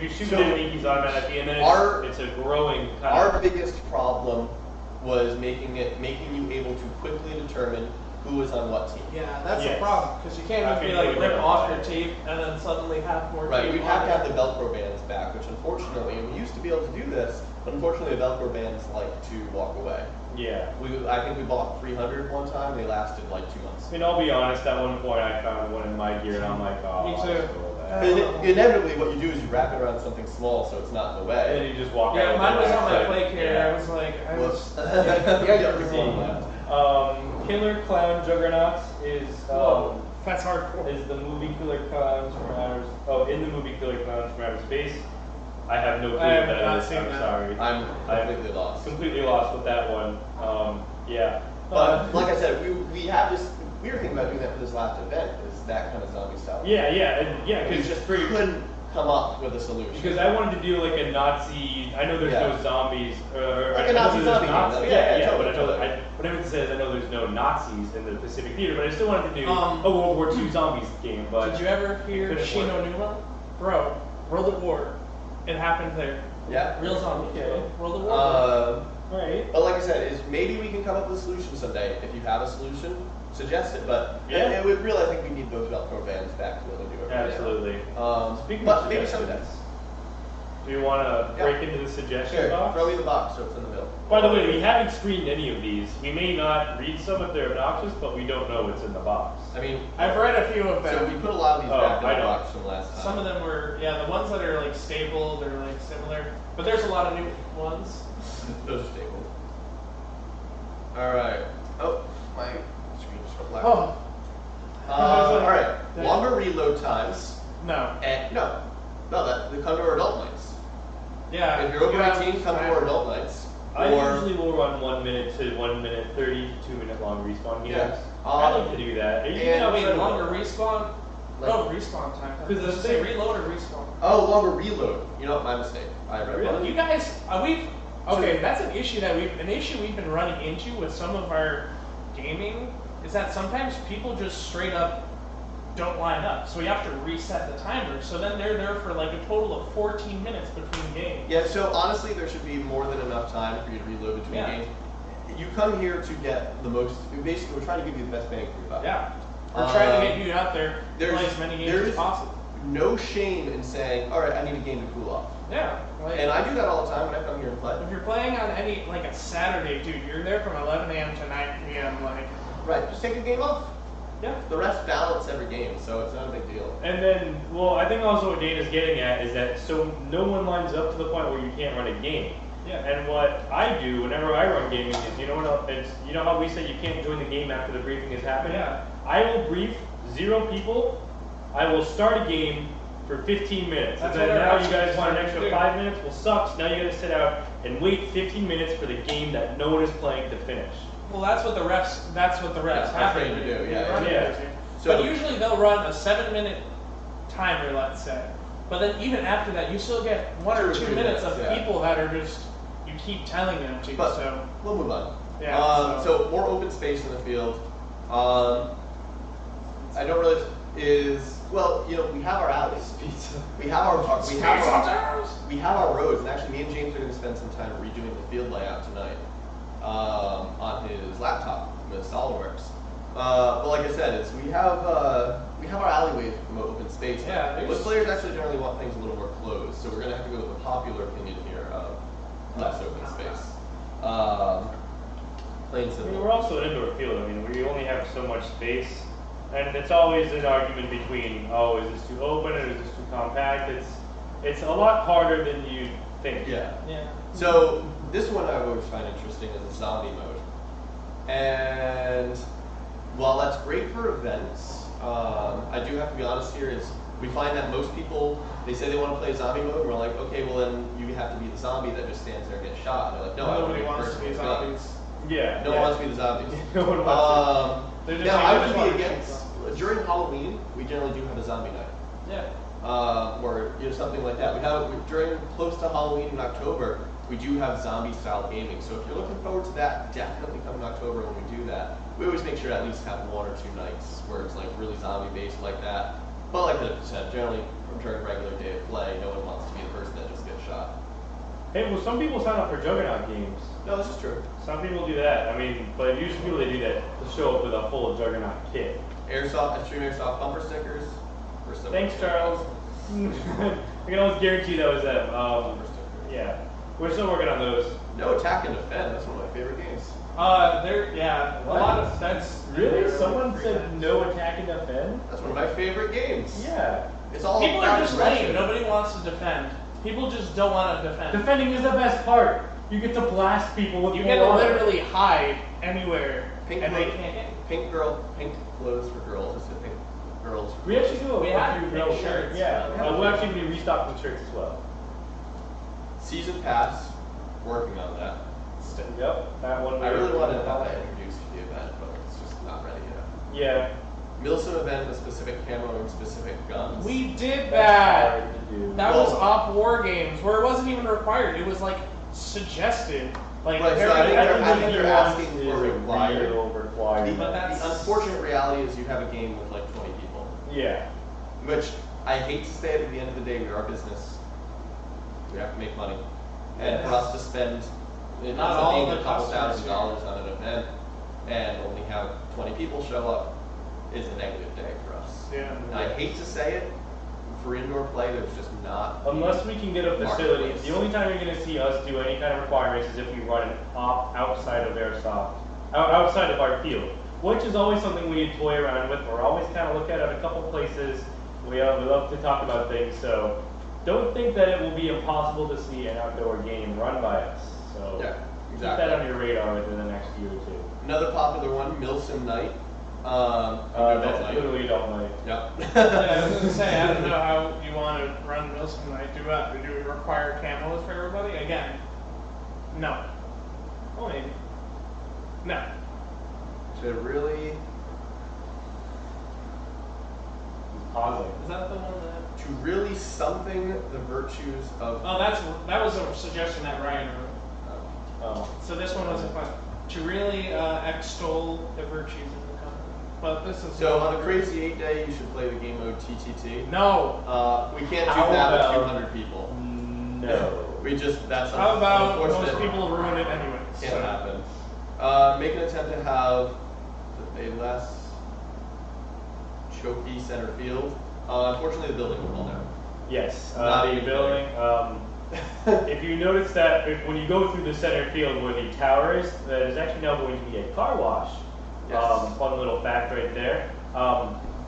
shoot an enemy, he's automatically, and then it's a growing kind of. Our biggest problem was making you able to quickly determine who was on what team. Yeah, that's the problem, because you can't just be like rip off your tape and then suddenly have more tape. Right, we'd have to have the Velcro bands back, which unfortunately, and we used to be able to do this, but unfortunately the Velcro bands like to walk away. Yeah. I think we bought 300 one time, they lasted like 2 months. I mean, I'll be honest, at one point I found one in my gear and I'm like, oh, me too. Inevitably, what you do is you wrap it around something small so it's not in the way. And then you just walk out. Yeah, mine was on my play carrier. I was like, Killer Clown Juggernauts is that's hardcore. Is the movie Killer Clowns from Outer in the movie Killer Clowns from Outer Space. I have no clue what that is. I'm sorry. I'm completely lost. Completely lost with that one. Yeah. But like I said, we have this. We were thinking about doing that for this last event. Is that kind of zombie style? Yeah. Because just couldn't come up with a solution. Because I wanted to do like a Nazi. I know there's no zombies. Like a Nazi zombie game. Yeah, but I know what I meant to say is I know there's no Nazis in the Pacific Theater, but I still wanted to do a World War II zombies game. But did you ever hear Shino Numa? Bro, World at War. It happened there. Yeah. Real zombies. Okay. World at War. Right. But like I said, is maybe we can come up with a solution someday. If you have a solution, suggest it. But Yeah. it would really, I think we need those Velcro bands back to be able to do it. Absolutely. Speaking but of maybe suggestions, someday. do you want to break into the suggestion Sure. box? Throw me the box so it's in the middle. By the way, we haven't screened any of these. We may not read some if they're obnoxious, but we don't know what's in the box. I mean, I've read a few of them. so we put a lot of these back in I the know. box from last time. Some of them were, the ones that are like stapled or like similar. But there's a lot of new ones. Those are stable. All right. Oh, my screen just went black. Oh. All right. Longer reload times. No. And no, that they come to our adult nights. Yeah. If you're over you have 18, come to time. our adult nights. I Or usually will run 1 minute to 1 minute 30 to 2 minute long respawn games. Yeah. I like to do that. and Wait, we- longer respawn? Like- Oh, respawn time. Because Does it say reload or respawn? oh, longer reload. You know what? My mistake. I read Really? wrong. You guys, that's an issue that we've been running into with some of our gaming, is that sometimes people just straight up don't line up. So we have to reset the timer. So then they're there for like a total of 14 minutes between games. Yeah. So honestly, there should be more than enough time for you to reload between Yeah. games. You come here to get the most. Basically, we're trying to give you the best bang for your buck. Yeah. We're trying to get you out there to there's- play as many games there's- as possible. No shame in saying, all right, I need a game to cool off. Yeah. Like, And I do that all the time when I come here and play. if you're playing on any, like a Saturday, dude, you're there from 11 a.m. to 9 p.m. Like, Right, just take a game off. yeah. The refs balance every game, so it's not a big deal. And then, well, I think also what Dana's getting at is that so no one lines up to the point where you can't run a game. Yeah. And what I do whenever I run gaming is, you know what? You know how we say you can't join the game after the briefing has happened. Yeah. I will brief 0 people. I will start a game for 15 minutes. That's And then what now our you guys want an officers extra do. 5 minutes? Well, sucks. Now you got to sit out and wait 15 minutes for the game that no one is playing to finish. Well, that's what the refs. That's what the refs Yeah, have trained to do, yeah, run yeah. it. So- But usually they'll run a 7-minute timer, let's say. But then even after that, you still get 1 or 2 minutes of yeah. people that are just you keep telling them to. But So we'll move on. Yeah, So more open space in the field. I don't really well, you know, we have our alleys. We have our roads, and actually, me and James are going to spend some time redoing the field layout tonight on his laptop with SolidWorks. But like I said, we have our alleyways to promote open space. Yeah, Most players actually generally want things a little more closed, so we're going to have to go with the popular opinion here of less open space. Plain I mean, simple. we're also an indoor field. I mean, we only have so much space. And it's always an argument between, oh, is this too open or is this too compact? It's a lot harder than you think. Yeah. yeah. So this one I always find interesting is the zombie mode. And while that's great for events, I do have to be honest here, is we find that most people, they say they want to play zombie mode, and we're like, okay, well then you have to be the zombie that just stands there and gets shot. And they're like, no, I want to Nobody be the wants person to be with a gun. zombies. Yeah. No one wants to be the zombies. No one wants They're just Now, like, I "I just would wanna be shoot against, during Halloween, we generally do have a zombie night. Yeah. Or you know, something like that. During close to Halloween in October, we do have zombie style gaming. So if you're looking forward to that, definitely come in October when we do that. We always make sure to at least have 1 or 2 nights where it's like really zombie based like that. But like I said, generally during a regular day of play, no one wants to be the person that just gets shot. Hey, well, some people sign up for Juggernaut games. No, this is true. Some people do that. I mean, but usually people they do that to show up with a full Juggernaut kit. Extreme Airsoft bumper stickers. Thanks, Charles. I can almost guarantee that was them. Bumper stickers. Yeah, we're still working on those. No Attack and Defend. That's one of my favorite games. A lot of that's Really? Someone said no attack and defend? That's one of my favorite games. Yeah. It's all people about are just aggression. lame. Nobody wants to defend. People just don't want to defend. Defending is the best part. You get to blast people with You more get to armor. literally hide anywhere, Pink and they clothes- can't get you. Pink clothes for girls. It's a pink girls. We actually do We a have few pink girl shirts. Yeah. Yeah. We'll actually be restocking shirts as well. Season pass. Working on that. Yep. That one. I really wanted to have that introduced to the event, but it's just not ready yet. Yeah. Milsim event with specific camo and specific guns. We did That's that. hard to do. That Well- was Op War Games, where it wasn't even required. It was like suggested. Like, Right, so I think everybody- they're asking for required. required. But that's- The unfortunate reality is you have a game with like 20 people. Yeah. Which I hate to say it, at the end of the day, we are a business. We have to make money. And for us to spend it Not ends up all being the a couple customers $1,000s on an event and only have 20 people show up is a negative day for us. Yeah. And I hate to say it, for indoor play, there's just not. Unless we can get a facility, marketplace. the only time you're going to see us do any kind of requirements is if we run it outside of Airsoft, outside of our field, which is always something we toy around with. We're always kind of look at it a couple places. We love to talk about things, so don't think that it will be impossible to see an outdoor game run by us. So Yeah, keep exactly. that on your radar within the next year or two. Another popular one, Milsim Night. That's literally adult night. Yep. Yeah, I was gonna say, I don't know how you want to run Milsim Night. Do what? Do we require camos for everybody? Again, no. Oh, maybe. No. To really, Pausing. Is that the one that? to really something the virtues of. Oh, that was a suggestion that Ryan wrote. Oh. So this one wasn't fun. To really extol the virtues of the company. But this is. So on a Crazy 8 day, you should play the game mode TTT. No. We can't do How that about- with 200 people. No. We just, that's How about unfortunate. most people ruin it anyways? Can't so. happen. Make an attempt to have a less choky center field. Unfortunately, the building will fall down. Yes. Not The even building. If you notice that when you go through the center field where the tower is, that is actually now going to be a car wash. Yes. Fun little fact right there.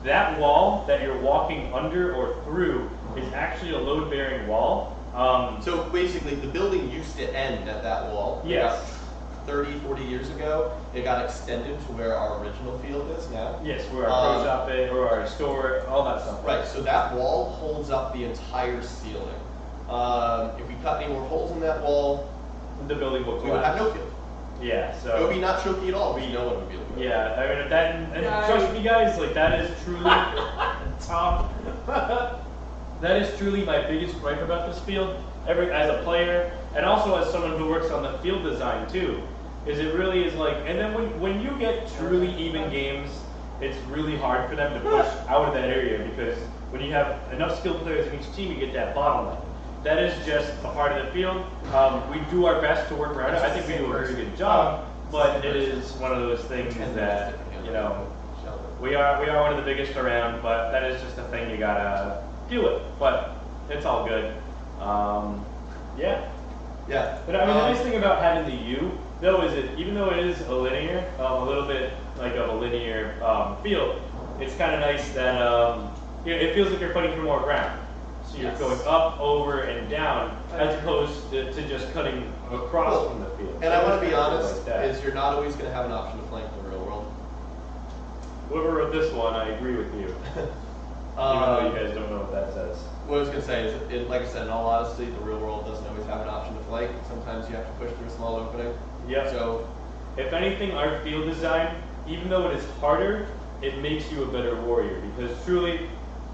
That wall that you're walking under or through is actually a load-bearing wall. So basically, the building used to end at that wall. Yes. About 30, 40 years ago, it got extended to where our original field is now. Yes, where our pro shop is, or our store, all that stuff. Right, so that wall holds up the entire ceiling. If we cut any more holes in that wall, The building will we would have collapse. no field. Yeah, so. It would be not choky at all. No one would be able to. Yeah, I mean, that, and Yeah, trust me guys, like that is truly, Tom. that is truly my biggest gripe about this field, as a player, and also as someone who works on the field design too, is it really is like, and then when you get truly even games, it's really hard for them to push out of that area, because when you have enough skilled players in each team, you get that bottleneck. That is just a part of the field. We do our best to work around it. I think we do a very good job, but it is one of those things that, you know, we are one of the biggest around, but that is just a thing you gotta deal with. But it's all good. Yeah. Yeah. But I mean, the nice thing about having the U, though, is that even though it is a linear, a little bit like of a linear field, it's kind of nice that it feels like you're fighting for more ground. So you're Yes. going up, over, and down, as opposed to just cutting across from the field. And So I want to it's be kind of honest, like that. is you're not always going to have an option to flank in the real world. Whoever wrote this one, I agree with you. Even though you guys don't know what that says. What I was going to say is, like I said, in all honesty, the real world doesn't always have an option to flank. Sometimes you have to push through a small opening. Yep. So, If anything, our field design, even though it is harder, it makes you a better warrior, because truly,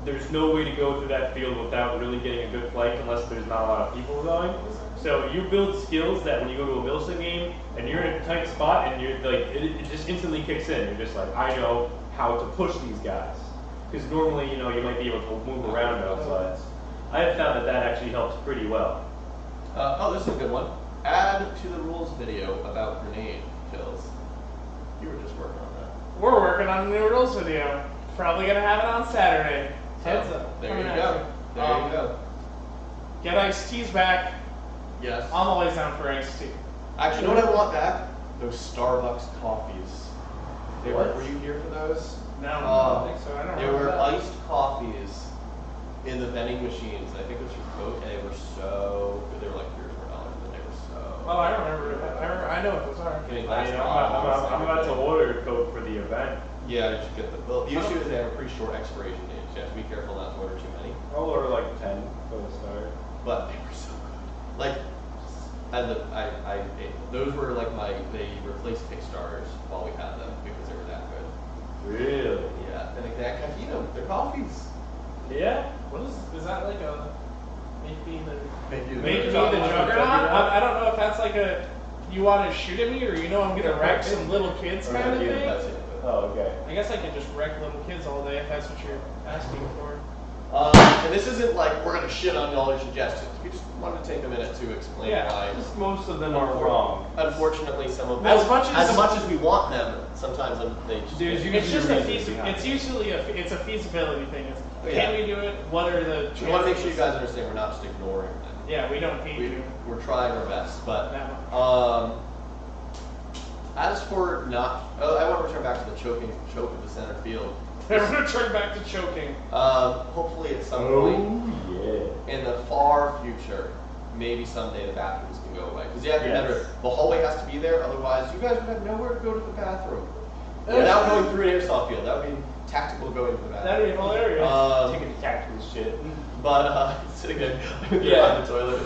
there's no way to go through that field without really getting a good flank unless there's not a lot of people going. So you build skills that when you go to a Milsim game and you're in a tight spot and you're like, it just instantly kicks in. You're just like, I know how to push these guys. Because normally, you know, you might be able to move around them, but I have found that that actually helps pretty well. this is a good one. Add to the rules video about grenade kills. You were just working on that. We're working on a new rules video. Probably gonna have it on Saturday. Heads up. There Coming you at go. you. There you go. Get iced teas back. Yes. I'm always down for iced tea. Actually, you know what I want back? Those Starbucks coffees. What? Were you here for those? No, I don't think so. I don't They remember were that. iced coffees in the vending machines. I think it was from Coke, and they were so good. They were like $3 or $4, but they were so. Oh, I don't remember. I know what those are. Getting I glass mean, bottles, I'm about to order Coke for the event. Yeah, you should get the. Well, the issue is they have a pretty short expiration date. So you have to be careful not to order too many. I'll order like 10 for the start. But they were so good. Like, I ate them. Those were like they replaced Kickstarters while we had them because they were that good. Really? Yeah, and they have caffeine. They're coffees. Yeah. What is that like a make me the Make you make me the chocolate juggernaut? juggernaut? I don't know if that's like a you want to shoot at me, or you know I'm gonna wreck some little kids kind of thing? That's it. Oh, okay. I guess I could just wreck little kids all day if that's what you're asking for. And this isn't like we're gonna shit on all your suggestions. We just wanted to take a minute to explain why. Just most of them are wrong. Unfortunately, some of them, As much as we want them, sometimes they just. It's just it's usually it's a feasibility thing. It's, can we do it? What are the chances? We want to make sure you guys understand we're not just ignoring them. Yeah, we don't hate you. We're trying our best, but as for not, I want to return back to the choke at the center field. I want to turn back to choking. Hopefully at some point in the far future, maybe someday the bathrooms can go away. Because you have to remember, the hallway has to be there, otherwise you guys would have nowhere to go to the bathroom. Without going through an airsoft field, that would be tactical going to the bathroom. That would be hilarious. Taking the tactical shit. But sitting there on the toilet,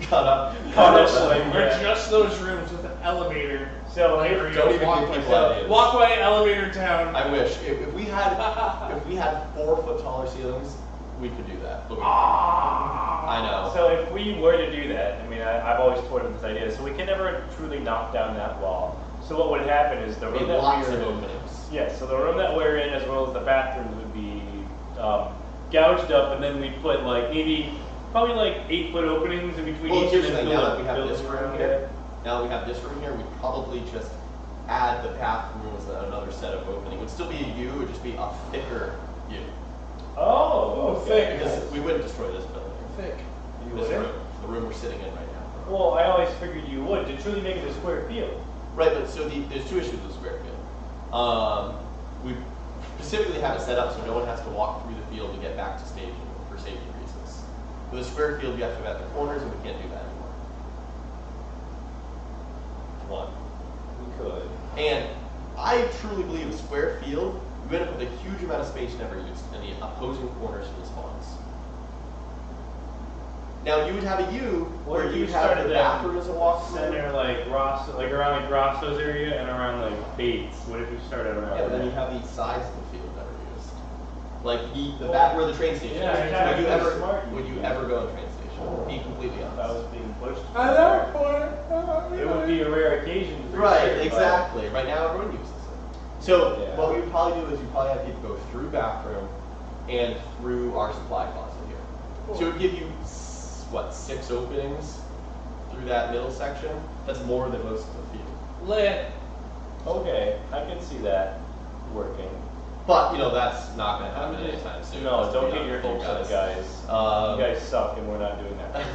caught up. Or just those rooms with an elevator. So don't even give people ideas. Walkway, elevator down. I wish if we had 4 foot taller ceilings, we could do that. But I know. So if we were to do that, I mean, I've always toyed with this idea. So we can never truly knock down that wall. So what would happen is the room that lots we're of in. openings. Yes. So the room that we're in, as well as the bathrooms, would be gouged up, and then we'd put like probably like 8 foot openings in between each. Here's the thing. Now that we have this room here. Now we have this room here, we'd probably just add the bathroom as another set of opening. It would still be a U, it would just be a thicker U. Oh, okay. Because we wouldn't destroy this building. Thick. This room, the room we're sitting in right now. Well, I always figured you would to truly make it a square field. Right, but so there's 2 issues with the square field. We specifically have it set up so no one has to walk through the field to get back to staging for safety reasons. With a square field, you have to go at the corners, and we can't do that anymore. One. We could. And I truly believe a square field, you end up with a huge amount of space never used in the opposing corners of the spawns. Now you would have a U where you have the bathroom as a walk center, like around like Rosso's area and around like Bates. What if you started around? Yeah, but then you have these sides of the field never used, like the back where the train station. Yeah, would you ever go to the train station? Be completely honest. That was being pushed. I never It would be a rare occasion. Right, sure, exactly. Right now everyone uses it. So what we would probably do is we probably have people go through bathroom and through our supply closet here. Cool. So it would give you 6 openings through that middle section? That's more than most of the field. Lit. Okay, I can see that working. But that's not going to happen anytime soon. No, don't get your hopes up, guys. You guys suck, and we're not doing that.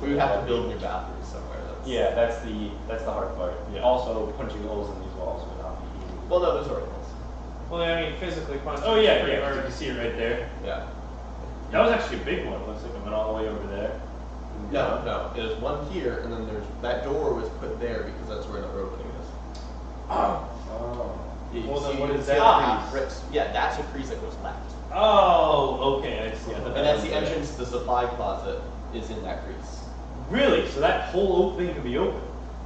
We would have to build new bathrooms somewhere. That's the hard part. Yeah. Also, punching holes in these walls would not be easy. Well, no, there's already holes. Well, I mean, physically punching. Oh yeah, you can see it right there. Yeah. That was actually a big one. It looks like it went all the way over there. No. There's one here, and then that door was put there because that's where another opening is. Oh. Well, then what is that crease? Yeah, that's a crease that goes left. Oh, okay, I see. And that's the entrance to the supply closet is in that crease. Really? So that whole thing can be open?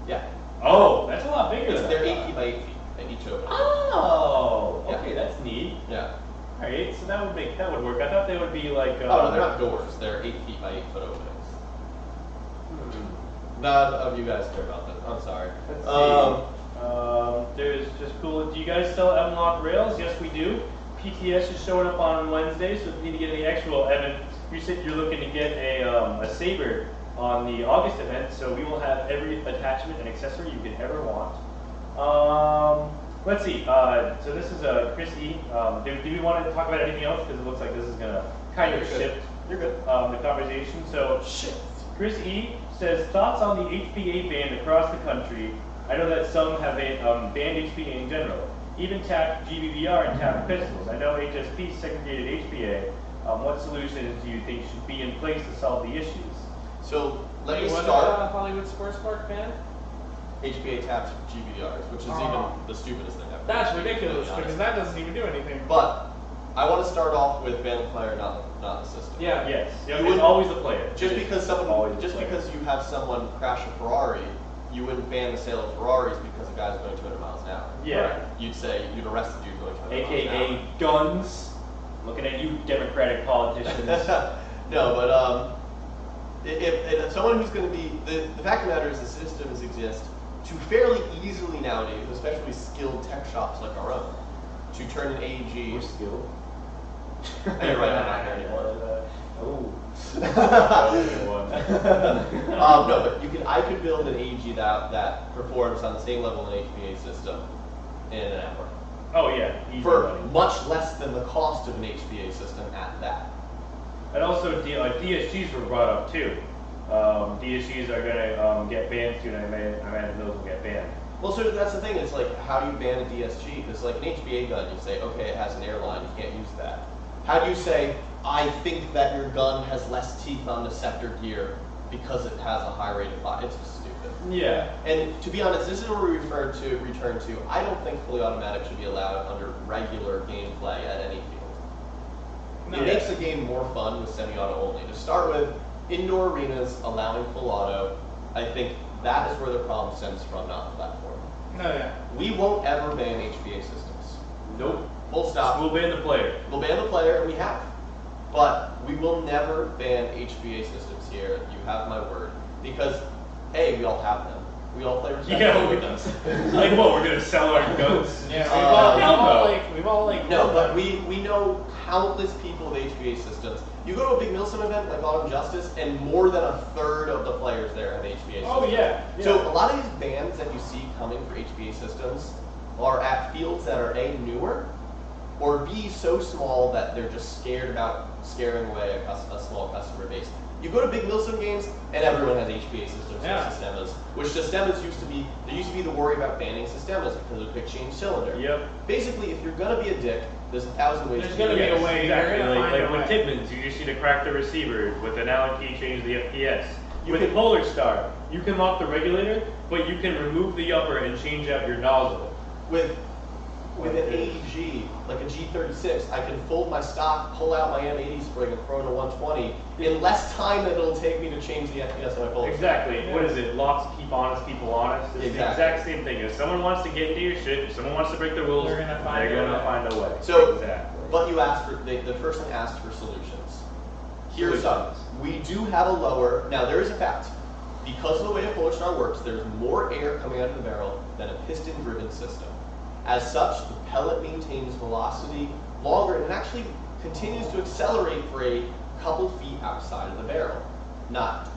Yeah. Oh, that's a lot bigger than They're 8 feet by 8 feet at each opening. Oh, okay, that's neat. Yeah. All right, so that would work. I thought they would be like. Oh no, they're not doors. They're 8 feet by 8 foot openings. None of you guys care about that. I'm sorry. Let's see. There's just cool. Do you guys sell unlock rails? Yes, we do. PTS is showing up on Wednesday, so if you need to get any actual, Evan, you said you're looking to get a saber on the August event, so we will have every attachment and accessory you could ever want. Let's see. So this is Chris E. Do we want to talk about anything else? Because it looks like this is going to kind of shift the conversation. So Chris E. says, thoughts on the HPA ban across the country. I know that some have banned HPA in general, even tapped GBBR and tapped pistols. I know HSP segregated HPA. What solutions do you think should be in place to solve the issues? So let me start. Hollywood Sports Park ban? HPA taps GBDRs, which is even the stupidest thing ever. That's ridiculous because that doesn't even do anything. But I want to start off with ban the player, not the system. Yeah. Yes. It's always the player. Just because you have someone crash a Ferrari, you wouldn't ban the sale of Ferraris because a guy's going 200 miles an hour. Yeah. Right. You'd arrest the dude going 200 miles an hour. AKA guns. Looking at you, Democratic politicians. No, but if someone who's going to be, the fact of the matter is the systems exist to fairly easily nowadays, especially skilled tech shops like our own, to turn an AEG. We're skilled. You're right, I'm not here anymore. Oh. No, but I could build an AEG that performs on the same level of an HPA system in an hour. Oh yeah, easy for money. much less than the cost of an HPA system at that. And also, DSGs were brought up too. DSGs are gonna get banned soon. I imagine those will get banned. Well, so that's the thing. It's like, how do you ban a DSG? Because like an HPA gun, you say, okay, it has an airline, you can't use that. How do you say, I think that your gun has less teeth on the scepter gear because it has a high rate of fire? It's just stupid. Yeah. And to be honest, this is where we return to. I don't think fully automatic should be allowed under regular gameplay at any field. No. It makes the game more fun with semi-auto only. To start with, indoor arenas allowing full auto, I think that is where the problem stems from, not the platform. No, yeah. We won't ever ban HPA systems. Nope. Full stop. We'll ban the player. We'll ban the player, and we have. But we will never ban HPA systems here. You have my word. Because, A, we all have them. We all play respectfully with them. Like what? We're gonna sell our guns? Yeah, we've all no, but we know countless people with HPA systems. You go to a big Milsim event like Autumn Justice, and more than a third of the players there have HPA systems. Oh yeah. So a lot of these bans that you see coming for HPA systems are at fields that are A, newer, or B, so small that they're just scared about scaring away a small customer base. You go to big Milsim games, and everyone has HPA systems or Sistemas, which Sistemas used to be, there used to be the worry about banning Sistemas because of the quick change cylinder. Yep. Basically, if you're going to be a dick, there's 1,000 ways There's to gonna do be it. a way. Exactly. You're gonna find Like a with way. Tippmans, you just need to crack the receiver. With an Allen key, change the FPS. You With can- Polar Star, you can lock the regulator, but you can remove the upper and change out your nozzle. With an AEG, like a G36, I can fold my stock, pull out my M80 spring, and throw in a 120 in less time than it'll take me to change the FPS on my Polar Star. Exactly. Yeah. What is it? Locks keep honest people honest. It's the Exactly. exact same thing. If someone wants to get into your shit, if someone wants to break the rules, They're gonna find find a way. So, exactly. but you asked for, the person asked for solutions. Here's some. Solutions. We do have a lower, now there is a fact. Because of the way a Polar Star works, there's more air coming out of the barrel than a piston-driven system. As such, the pellet maintains velocity longer and it actually continues to accelerate for a couple feet outside of the barrel. Not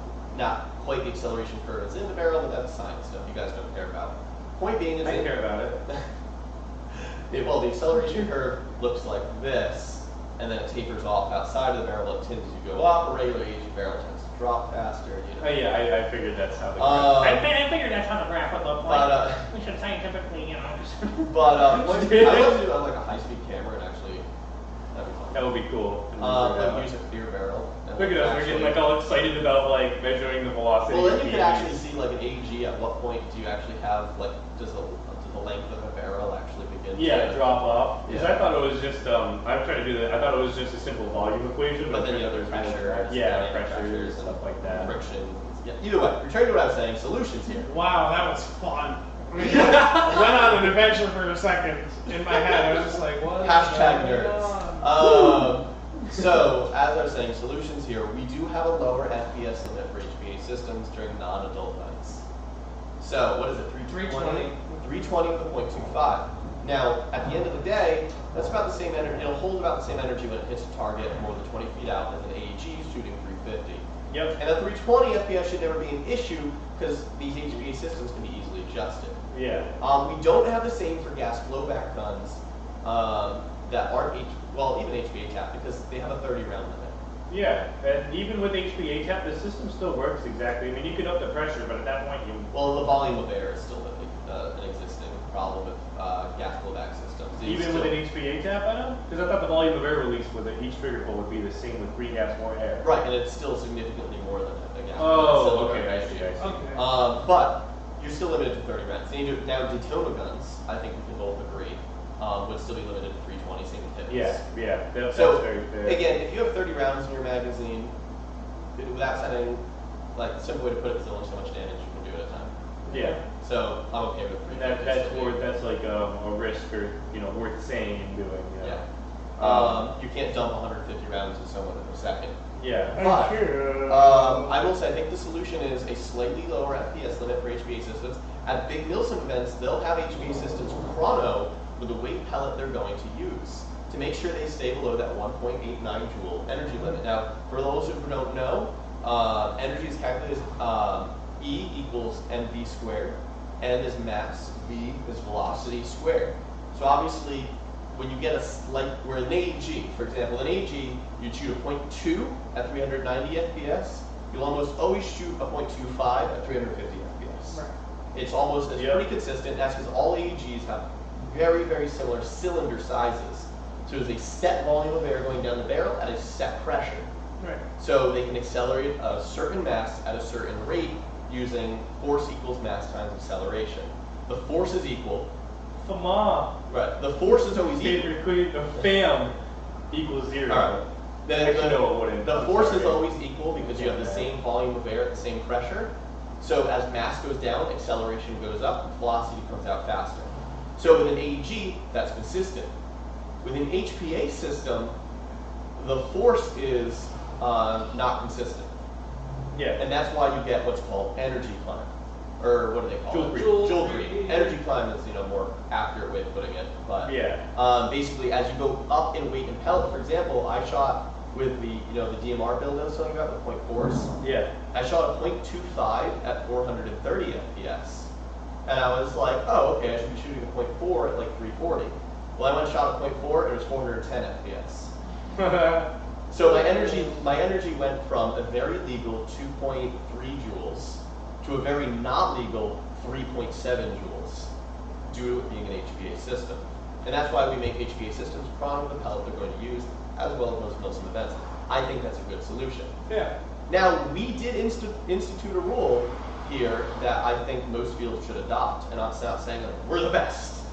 quite the acceleration curve that's in the barrel, but that's science stuff you guys don't care about. Point being is I care about it. well, the acceleration curve looks like this, and then it tapers off outside of the barrel. It tends to go up. A regular aging barrel tends to drop faster. You know. Oh yeah, I figured that's how the I figured that's how the graph would look like. But, we should scientifically, you know. But I love to do it on like a high-speed camera and actually that'd be fun. That would be cool. Like use a clear barrel. And Look at us, we're actually- getting like all excited about like measuring the velocity. Well, then of you could TVs. actually see like an AEG. At what point do you actually have like does the length of a barrel actually begin? Yeah, to drop off. Because Yeah. I thought it was just I'm trying to do that. I thought it was just a simple volume equation, But then it you have turns the out there's pressure. yeah, and pressures, and stuff like that. friction. Yeah. Either way, returning to what I was saying. Solutions here. Wow, that was fun. I mean, I went on an adventure for a second in my head. I was just like, what? Hashtag is going nerds. on? So, as I was saying, solutions here. We do have a lower FPS limit for HPA systems during non-adult nights. So, what is it? 320? 320 with a 0.25. Now, at the end of the day, that's about the same energy. It'll hold about the same energy when it hits a target more than 20 feet out as an AEG shooting 350. Yep. And a 320 FPS should never be an issue because these HPA systems can be easily adjusted. Yeah. We don't have the same for gas blowback guns that aren't even HPA cap because they have a 30 round limit. Yeah, and even with HPA tap, the system still works exactly. I mean, you can up the pressure, but at that point you. Well, the volume of air is still an existing problem with gas blowback systems. Even with an HPA tap, I know? Because I thought the volume of air release with each trigger pull would be the same with free gas, more air. Right, and it's still significantly more than a gas. Oh, blowback okay, I cylinder. see, I see. Okay. But you're still limited to 30 rounds. Now, Daytona guns, I think we can both agree, would still be limited to 320, same with Tippets. Yeah, that's So, very fair. again, if you have 30 rounds in your magazine, without sending, like, the simple way to put it is only so much damage you can do at a time. Yeah. So, I'm okay with 350. That's like a risk or, worth saying and doing. You know? Yeah. You can't dump 150 rounds at someone in a second. Yeah. But I will say, I think the solution is a slightly lower FPS limit for HPA systems. At big milsim events, they'll have HPA systems chrono for the weight pellet they're going to use to make sure they stay below that 1.89 joule energy limit. Now, for those who don't know, energy is calculated as E equals mv squared. N is mass, V is velocity squared. So obviously, when you get where an AEG, for example, an AEG, you'd shoot a 0.2 at 390 FPS. You'll almost always shoot a 0.25 at 350 FPS. Right. It's almost, it's pretty consistent. That's because all AEGs have very, very similar cylinder sizes. So there's a set volume of air going down the barrel at a set pressure. Right. So they can accelerate a certain mass at a certain rate using force equals mass times acceleration. The force is equal. Right. The force is always equal. The fam equals 0. All right. Then the force is sorry. always equal because you have the same volume of air at the same pressure. So as mass goes down, acceleration goes up, velocity comes out faster. So with an AEG, that's consistent. With an HPA system, the force is not consistent. Yeah. And that's why you get what's called energy climb. Or what do they call it? Joule creep. Energy climb is more accurate way of putting it. But basically as you go up in weight and pellet, for example, I shot with the the DMR build I was talking about, the .4s. Yeah. I shot a .25 at 430 FPS. And I was like, oh, okay, I should be shooting a .4 at like 340. Well, I went and shot a .4 and it was 410 FPS. So my energy went from a very legal 2.3 joules to a very not legal 3.7 joules due to it being an HPA system. And that's why we make HPA systems chrono the pellet they're going to use, as well as most milsim events. I think that's a good solution. Yeah. Now, we did institute a rule here that I think most fields should adopt, and I'm not saying that we're the best,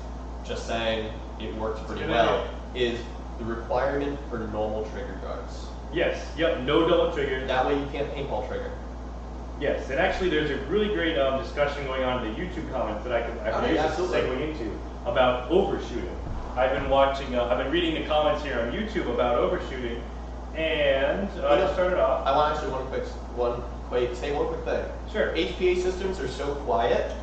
just saying it works pretty well, is the requirement for normal trigger guards. Yes, yep, no double trigger. That way you can't paintball trigger. Yes, and actually there's a really great discussion going on in the YouTube comments that I can use this segue into about overshooting. I've been reading the comments here on YouTube about overshooting, and to start it off. I want to actually say one quick thing. Sure. HPA systems are so quiet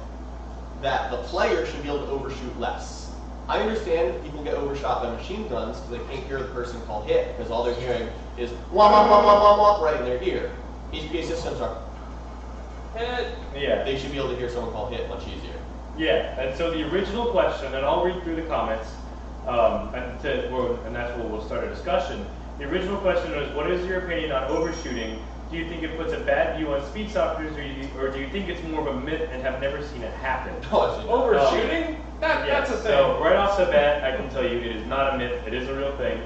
that the player should be able to overshoot less. I understand people get overshot by machine guns because they can't hear the person call hit because all they're hearing is wah wah wah wah wah wah right in their ear. HPA systems are hit. Yeah. They should be able to hear someone call hit much easier. Yeah, and so the original question, and I'll read through the comments, and that's where we'll start a discussion. The original question was, what is your opinion on overshooting? Do you think it puts a bad view on speed softers, or do you think it's more of a myth and have never seen it happen? Overshooting? That's a thing. So right off the bat, I can tell you it is not a myth. It is a real thing.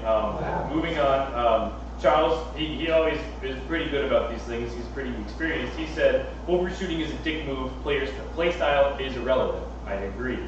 Moving on, Charles, he always is pretty good about these things. He's pretty experienced. He said, overshooting is a dick move. Play style is irrelevant. I agree.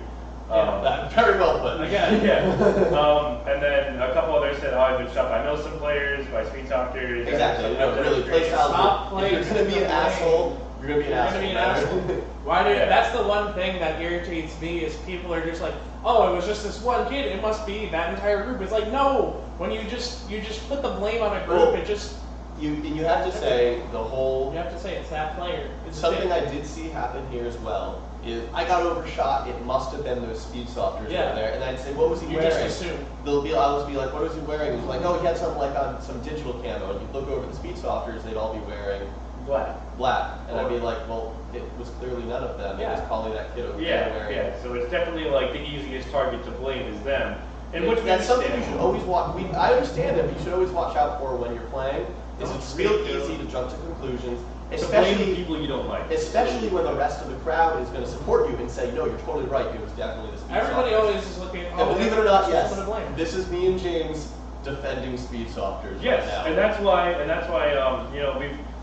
Very well put. Again, yeah. And then a couple others said, I've been shot by milsim players, by speed talkers. Exactly. Really, play style. If you're going to be an asshole, you're going to be an asshole. That's the one thing that irritates me is people are just like, oh, it was just this one kid. It must be that entire group. It's like, no. When you just put the blame on a group, it just. You have to say the whole. You have to say it's that player. Something I did see happen here as well is I got overshot. It must have been those speed softers over there, and I'd say, what was he wearing? Just assume. I'll just be like, what was he wearing? It was like, oh, he had something like on some digital camo. And you look over the speed softers, they'd all be wearing black, and I'd be like, well, it was clearly none of them. It was probably that kid over there wearing. Yeah. So it's definitely like the easiest target to blame is them. And that's something you should always watch. I understand that, but you should always watch out for when you're playing. It's real easy to jump to conclusions, especially people you don't like. Especially when the rest of the crowd is going to support you and say, "No, you're totally right. It was definitely the speed softers." Everybody always is looking. And believe it or not, yes, this is me and James defending speed softers. Yes, right now. and that's why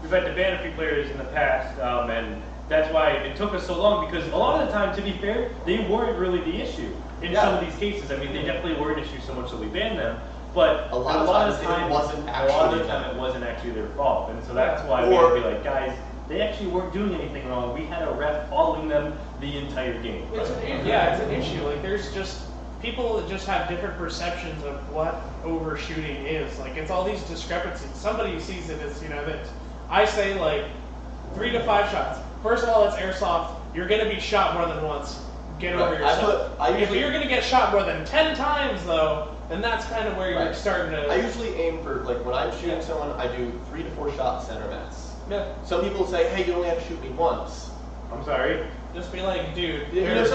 we've had to ban a few players in the past, and that's why it took us so long because a lot of the time, to be fair, they weren't really the issue in some of these cases. I mean, they definitely were an issue so much that we banned them. But a lot of the time, it wasn't actually their fault, and so that's why we had to be like, guys, they actually weren't doing anything wrong. We had a ref following them the entire game. It's an issue. Like there's just people just have different perceptions of what overshooting is. Like, it's all these discrepancies. Somebody sees it as, that I say, like, 3 to 5 shots. First of all, it's airsoft. You're going to be shot more than once. Get over yourself. If you're going to get shot more than 10 times, though, then that's kind of where you're starting to... I usually aim for, like, when I'm shooting someone, I do 3 to 4 shot center mass. Yeah. Some people say, hey, you only have to shoot me once. I'm sorry? Just be like, dude. There's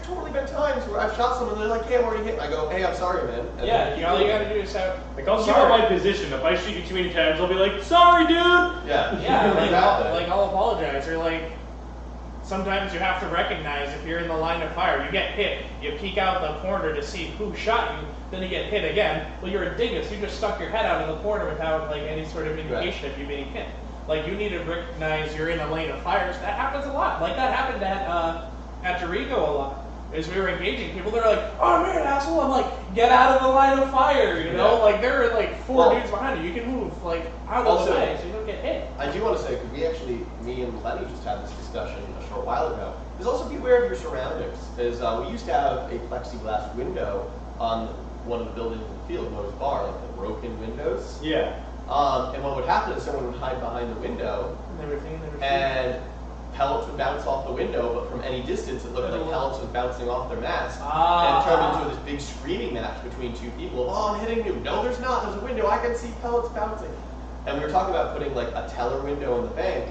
totally been times where I've shot someone and they're like, hey, I'm already hit. And I go, hey, I'm sorry, man. And all you gotta do is have. Like, I'll give up my position. If I shoot you too many times, I'll be like, sorry, dude. Yeah. Yeah, I'll apologize. Or like, sometimes you have to recognize if you're in the line of fire, you get hit, you peek out the corner to see who shot you, then you get hit again. Well, you're a dingus. You just stuck your head out in the corner without like any sort of indication of you being hit. Like, you need to recognize you're in a lane of fires. That happens a lot. Like, that happened at Dorigo a lot. As we were engaging people, they're like, oh, man, asshole. I'm like, get out of the line of fire, you know? Like, there are, like, 4 dudes behind you. You can move, like, out of the way so you don't get hit. I do want to say, because me and Lenny just had this discussion a short while ago, is also be aware of your surroundings. Is we used to have a plexiglass window on one of the buildings in the field, Moe's Bar, like the broken windows. Yeah. And what would happen is someone would hide behind the window, and pellets would bounce off the window, but from any distance it looked like pellets was bouncing off their mask, and it turned into this big screaming match between 2 people. Oh, I'm hitting you. No, there's not. There's a window. I can see pellets bouncing. And we were talking about putting like a teller window in the bank,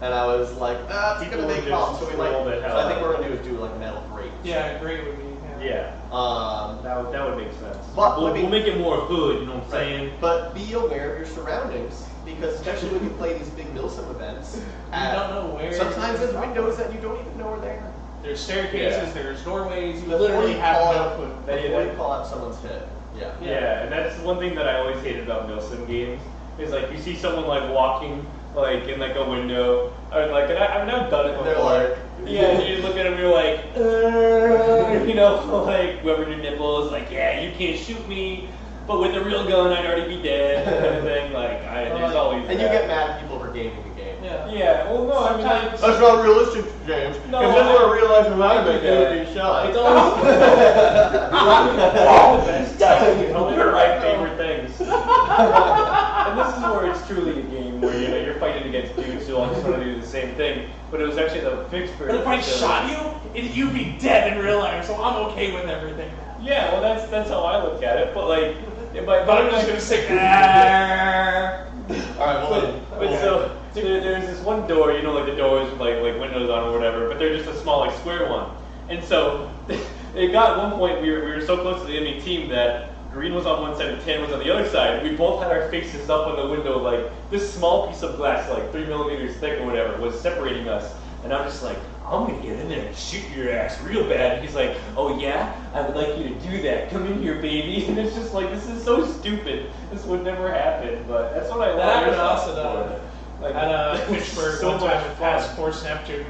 and I was like, it's going to make problems. So I think what we're going to do is do like metal grate. Yeah, grate would be. Yeah. That would make sense. But we'll make it more food, you know what I'm saying? But be aware of your surroundings, because especially when you play these big Milsim events, you don't know where. Sometimes there's windows that you don't even know are there. There's staircases, there's doorways, you literally have no clue. Before you call out someone's hit. Yeah. Yeah, and that's one thing that I always hated about Milsim games, is like you see someone like walking like in like a window, or like, and I've never done it before. Like, yeah, and you look at them and you're like, like rubbing your nipples, like, yeah, you can't shoot me, but with a real gun I'd already be dead, kind of thing. Like, there's always and that. you get mad at people for gaming the game. Yeah, well, no, I mean, like, that's not realistic, James. No, because then we're realizing when I make it, be shot. It's always one of your right favorite things. And this is where it's truly a game where you're fighting against dudes who all just want to do the same thing. But it was actually the fixed version. But if I shot you, you'd be dead in real life, so I'm okay with everything. Yeah, well, that's how I look at it. But like, but I'm just gonna say. All right, well, so there's this one door, like the doors with like windows on or whatever, but they're just a small like square one. And so it got at one point we were so close to the enemy team that green was on one side and tan was on the other side. We both had our faces up on the window, like this small piece of glass, like 3 millimeters thick or whatever, was separating us. And I'm just like, I'm gonna get in there and shoot your ass real bad. And he's like, oh yeah? I would like you to do that. Come in here, baby. And it's just like, this is so stupid. This would never happen, but that's what I love. That happened to us at Pittsburgh so one time at Task Force Neptune.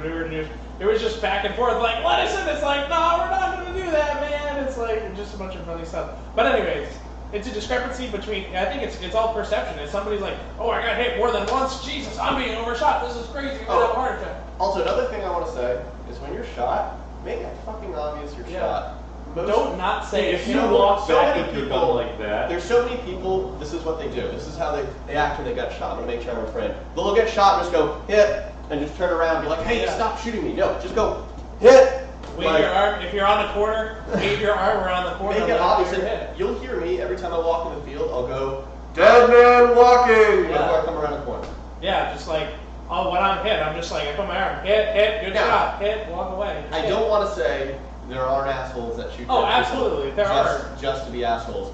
It was just back and forth, like, let us in. It's like, no, we're not gonna do that, man. It's like just a bunch of funny stuff. But anyways, it's a discrepancy between, I think it's all perception. If somebody's like, oh, I got hit more than once, Jesus, I'm being overshot, this is crazy, I'm gonna have a heart attack. Also, another thing I want to say is when you're shot, make it fucking obvious you're shot. Don't not say if you walk back with your gun like that. There's so many people, this is what they do. This is how they act when they got shot. I'm going to make sure I'm afraid. They'll get shot and just go, hit, and just turn around and be like, hey, stop shooting me. No, just go, hit. Wave your arm. If you're on the corner, wave your arm around the corner. Make it obvious. You'll hear me every time I walk in the field. I'll go, dead man walking, before I come around the corner. Yeah, just like, oh, when I'm hit, I'm just like, I put my arm, hit, good shot, hit, walk away. I don't want to say there aren't assholes that shoot. Oh, absolutely, there are. Just to be assholes.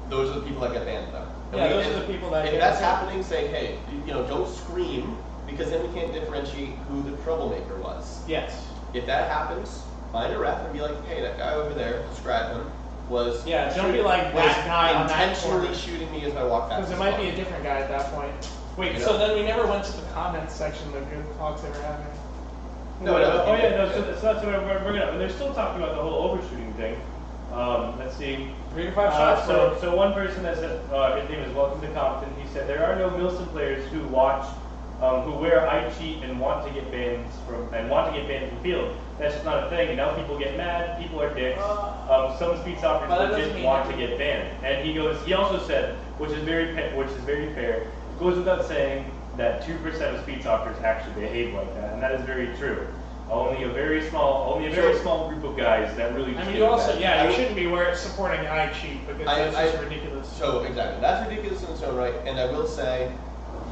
Those are the people that get banned, though. Yeah, those are the people that. If that's happening, say, hey, don't scream, because then we can't differentiate who the troublemaker was. Yes. If that happens, find a ref and be like, hey, that guy over there, describe him, was don't be like that guy on that corner. intentionally shooting me as I walk past. Because it might be a different guy at that point. Wait, so then we never went to the comments section that good talks they were having. So that's what we're bringing up. And they're still talking about the whole overshooting thing. Let's see. 3 to 5 shots. So one person that said, his name is Welcome to Compton, he said, there are no Milson players who watch who wear I cheat and want to get banned from the field. That's just not a thing. And now people get mad. People are dicks. Some speed stalkers legit want to get banned. And he also said, which is very fair. It goes without saying that 2% of speed stalkers actually behave like that, and that is very true. Only a very small group of guys that really. I mean, you also, you shouldn't be supporting I cheat because that's just ridiculous. So exactly, that's ridiculous in its own right. And I will say,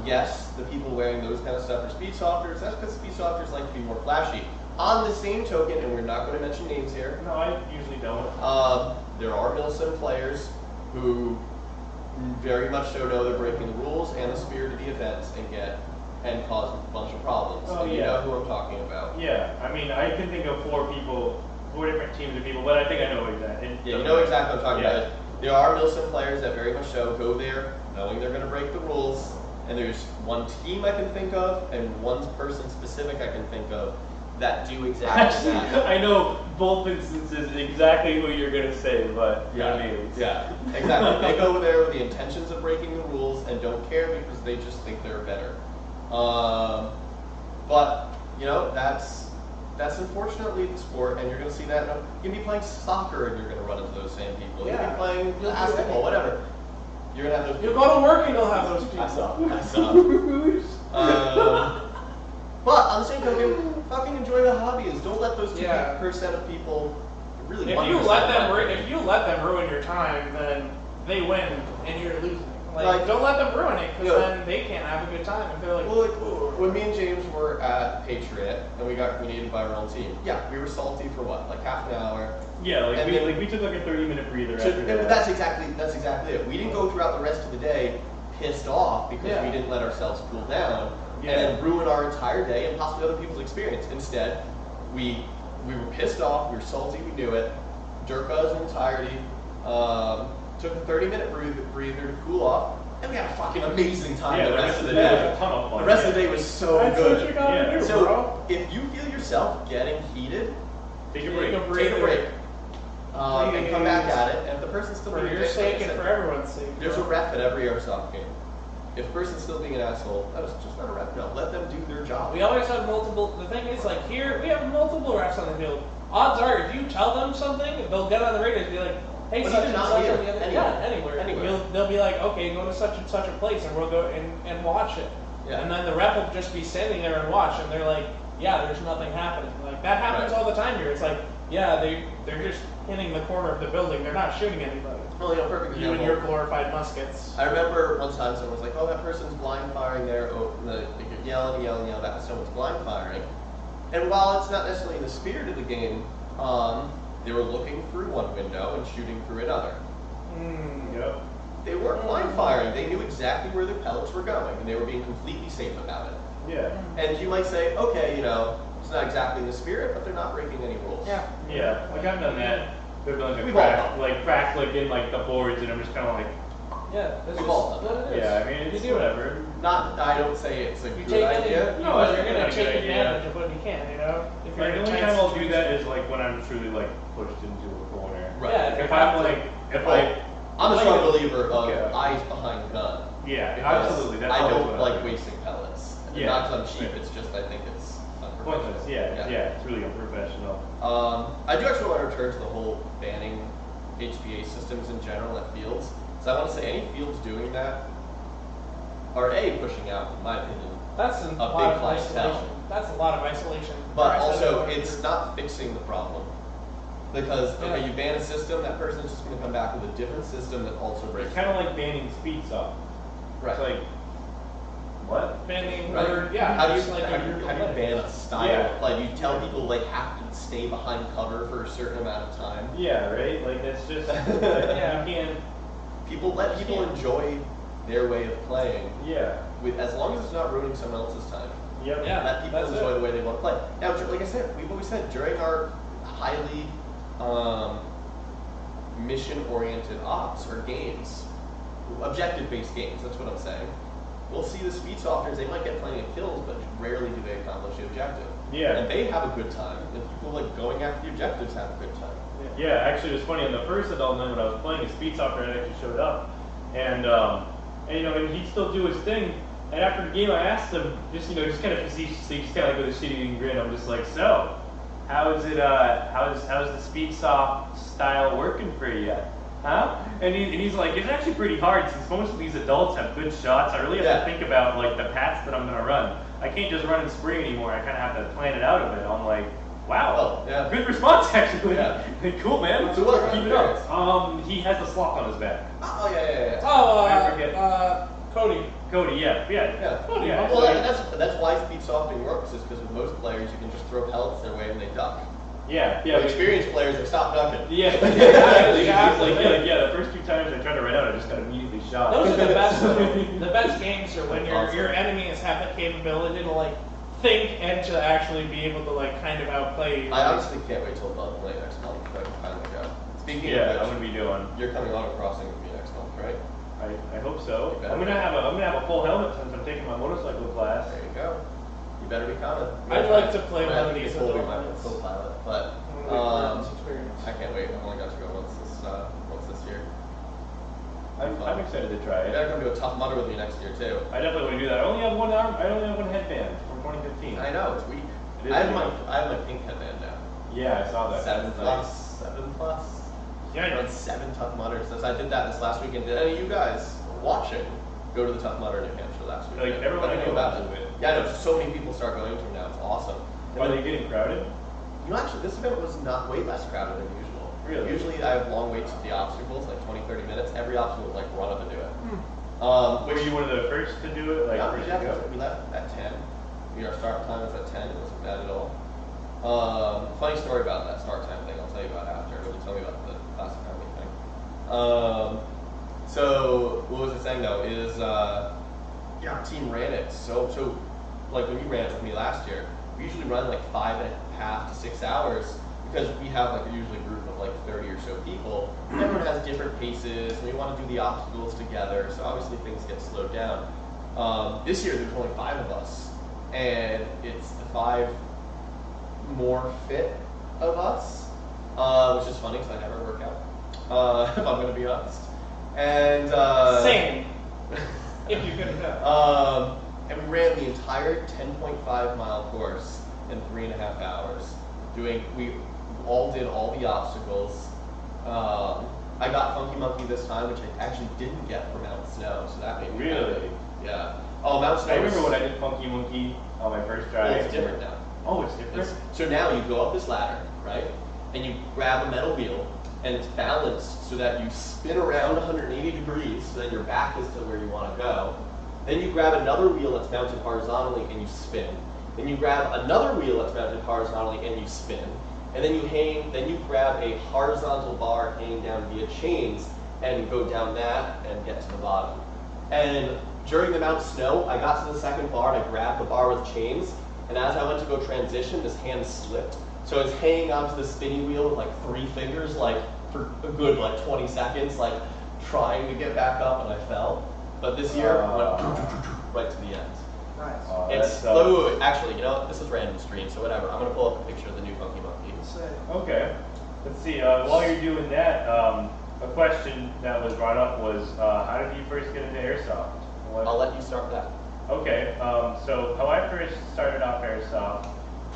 yes, the people wearing those kind of stuff are speed stalkers. That's because speed stalkers like to be more flashy. On the same token, and we're not going to mention names here. No, I usually don't. There are Milsim players who very much so know they're breaking the rules and the spirit of the events and cause a bunch of problems. Oh, You know who I'm talking about. Yeah, I mean, I can think of four different teams of people, but I think I know exactly. Yeah, you know exactly what I'm talking about. There are Milsim players that very much so go there knowing they're going to break the rules, and there's one team I can think of and one person specific I can think of that do exactly that. I know both instances exactly who you're going to say, but yeah, exactly. They go there with the intentions of breaking the rules and don't care because they just think they're better. But you know, that's unfortunately the sport, and you're going to see that. You can be playing soccer and you're going to run into those same people. You can be playing basketball, whatever. You're going to have those. You'll go to work and you'll have those people. I saw. But on the same token, fucking enjoy the hobbies. Don't let those 2% of people really. If you let them ruin your time, then they win and you're losing. Like don't let them ruin it, because then they can't have a good time. If they're like, well, when me and James were at Patriot and we got grenaded by our own team, we were salty for what, like half an hour. Yeah, we took like a 30-minute breather. After that. That's exactly it. We didn't go throughout the rest of the day pissed off because we didn't let ourselves cool down and then ruin our entire day and possibly other people's experience. Instead, we were pissed off. We were salty. We knew it. Durka in entirety. Took a 30-minute breather to cool off, and we had a fucking amazing time the rest of the day. The rest of the day was so good. What you gotta do, so bro. if you feel yourself getting heated, take a break. Take a break. And come back at it. And if the person's still being for your sake and for everyone's sake. There's a ref at every Airsoft game. If the person's still being an asshole, that is just not a ref. No, let them do their job. We always have multiple. The thing is, like here, we have multiple refs on the field. Odds are, if you tell them something, they'll get on the radio and be like, "Hey, such and such on the other." Anywhere. They'll be like, "Okay, go to such and such a place, and we'll go and watch it." Yeah. And then the ref will just be standing there and watch, and they're like, "Yeah, there's nothing happening." Like that happens all the time here. It's like, they're just hitting the corner of the building. They're not shooting anybody. Well, perfect example. You and your glorified muskets. I remember one time someone was like, "Oh, that person's blind firing there." Oh, they kept yelling, that someone's blind firing. And while it's not necessarily in the spirit of the game, they were looking through one window and shooting through another. Yep. They weren't blind firing. They knew exactly where their pellets were going, and they were being completely safe about it. Yeah. And you might say, okay, it's not exactly in the spirit, but they're not breaking any rules. Yeah. Yeah. Like I've done that. There's been crack in like the boards, and I'm just kind of like. Yeah. We've all done that. Yeah. I mean, it's whatever. I don't say it's a you good idea. No, you're gonna take advantage of what you can. If you're the only time I'll do that is like when I'm truly like pushed into a corner. Right. Yeah. I'm a strong believer of eyes behind gun. Yeah, absolutely. That's I don't like wasting pellets. Yeah. Not because I'm cheap. It's just I think it's unprofessional. Pointless. Yeah. It's really unprofessional. I do actually want to return to the whole banning HPA systems in general at fields. So I want to say any fields doing that are pushing out, in my opinion, that's a big clientele. That's a lot of isolation. But also, it's not fixing the problem. Because you ban a system, that person's just going to come back with a different system that also breaks. It's kind of like banning speed stop. Right. It's like, what? Banning, right. How do you ban a style of play? You tell people have to stay behind cover for a certain amount of time. Yeah, right? Like, it's just, you can't. Let people enjoy their way of playing. Yeah. As long as it's not ruining someone else's time. Yep. Yeah. Let people enjoy the way they want to play. Now, like I said, we've always said during our highly mission-oriented ops or games, objective-based games, that's what I'm saying. We'll see the speed softers, they might get plenty of kills, but rarely do they accomplish the objective. Yeah. And they have a good time. And people going after the objectives have a good time. Yeah, actually it was funny, on the first adult night when I was playing, a speed softer actually showed up. And he'd still do his thing, And after the game, I asked him, just kind of facetiously, just kind of like with a shitty grin. I'm just like, so, how's the Speedsoft style working for you? Huh? And he's like, it's actually pretty hard since most of these adults have good shots. I really have to think about like the paths that I'm gonna run. I can't just run and spray anymore. I kind of have to plan it out a bit. I'm like, wow, good response actually. Yeah. Cool, man. So what? Keep it up. He has the sloth on his back. Oh yeah. Oh, I forget. Cody. Cody, yeah. Cody. Yeah. Well, that's why speed softening works, is because with most players you can just throw pellets their way and they duck. Yeah. With experienced players, they stop ducking. Yeah. The first 2 times I tried to run out, I just got immediately shot. Those are the best. The best games are when your enemies have the capability to like think and to actually be able to like kind of outplay you. I honestly can't wait till the play next month so I can finally go. Speaking of which, I'm gonna be doing. You're coming autocrossing with me next month, right? I hope so. I'm gonna have a full helmet since I'm taking my motorcycle class. There you go. You better be coming. I'd like to play one of these my co-pilot, but I can't wait. I've only got to go once this year. I'm excited to try it. You're gonna do a Tough Mudder with me next year too. I definitely want to do that. I only have one arm. I only have one headband from 2015. I know, it's weak. I have my pink headband now. Yeah, I saw that. 7+. Yeah, I run 7 Tough Mudders. Since I did that this last weekend, did any of you guys watching go to the Tough Mudder in New Hampshire last weekend? Like everyone I know about it. Yeah, I know. So many people start going to it now. It's awesome. Are they getting crowded? You know, actually, this event was not way less crowded than usual. Really? Usually, I have long waits at the obstacles, like 20, 30 minutes. Every obstacle was like run up and do it. Were you one of the first to do it? Like no, first to go? we left at 10. Our start time was at 10. It wasn't bad at all. Funny story about that start time thing. I'll tell you about after. When you tell me about the classic family thing. So what was I saying though? Is our team ran it so like when you ran it with me last year, we usually run like 5.5 to 6 hours because we have like usually a group of like 30 or so people. Everyone has different paces, and we want to do the obstacles together. So obviously things get slowed down. This year there's only 5 of us, and it's the 5 more fit of us, which is funny because I never work out, if I'm going to be honest. And same. If you couldn't know. And we ran the entire 10.5 mile course in 3.5 hours. We all did all the obstacles. I got Funky Monkey this time, which I actually didn't get for Mount Snow, so that made me happy. Yeah. Oh, Mount Snow. I remember when I did Funky Monkey on my first try. It's different now. Oh, it's different. So now you go up this ladder, right? And you grab a metal wheel, and it's balanced so that you spin around 180 degrees, so that your back is to where you want to go. Then you grab another wheel that's mounted horizontally and you spin. Then you grab another wheel that's mounted horizontally and you spin. And then you grab a horizontal bar hanging down via chains and go down that and get to the bottom. And during the Mount Snow, I got to the second bar and I grabbed the bar with chains. And as I went to go transition, this hand slipped. So I was hanging onto the spinning wheel with like 3 fingers, like for a good like 20 seconds, like trying to get back up, and I fell. But this year, I went right to the end. Nice. It's fluid. Actually, you know, this is random stream, so whatever. I'm gonna pull up a picture of the new Funky Monkey. Okay. Let's see. While you're doing that, a question that was brought up was, how did you first get into Airsoft? I'll let you start that. Okay. So how I first started off Airsoft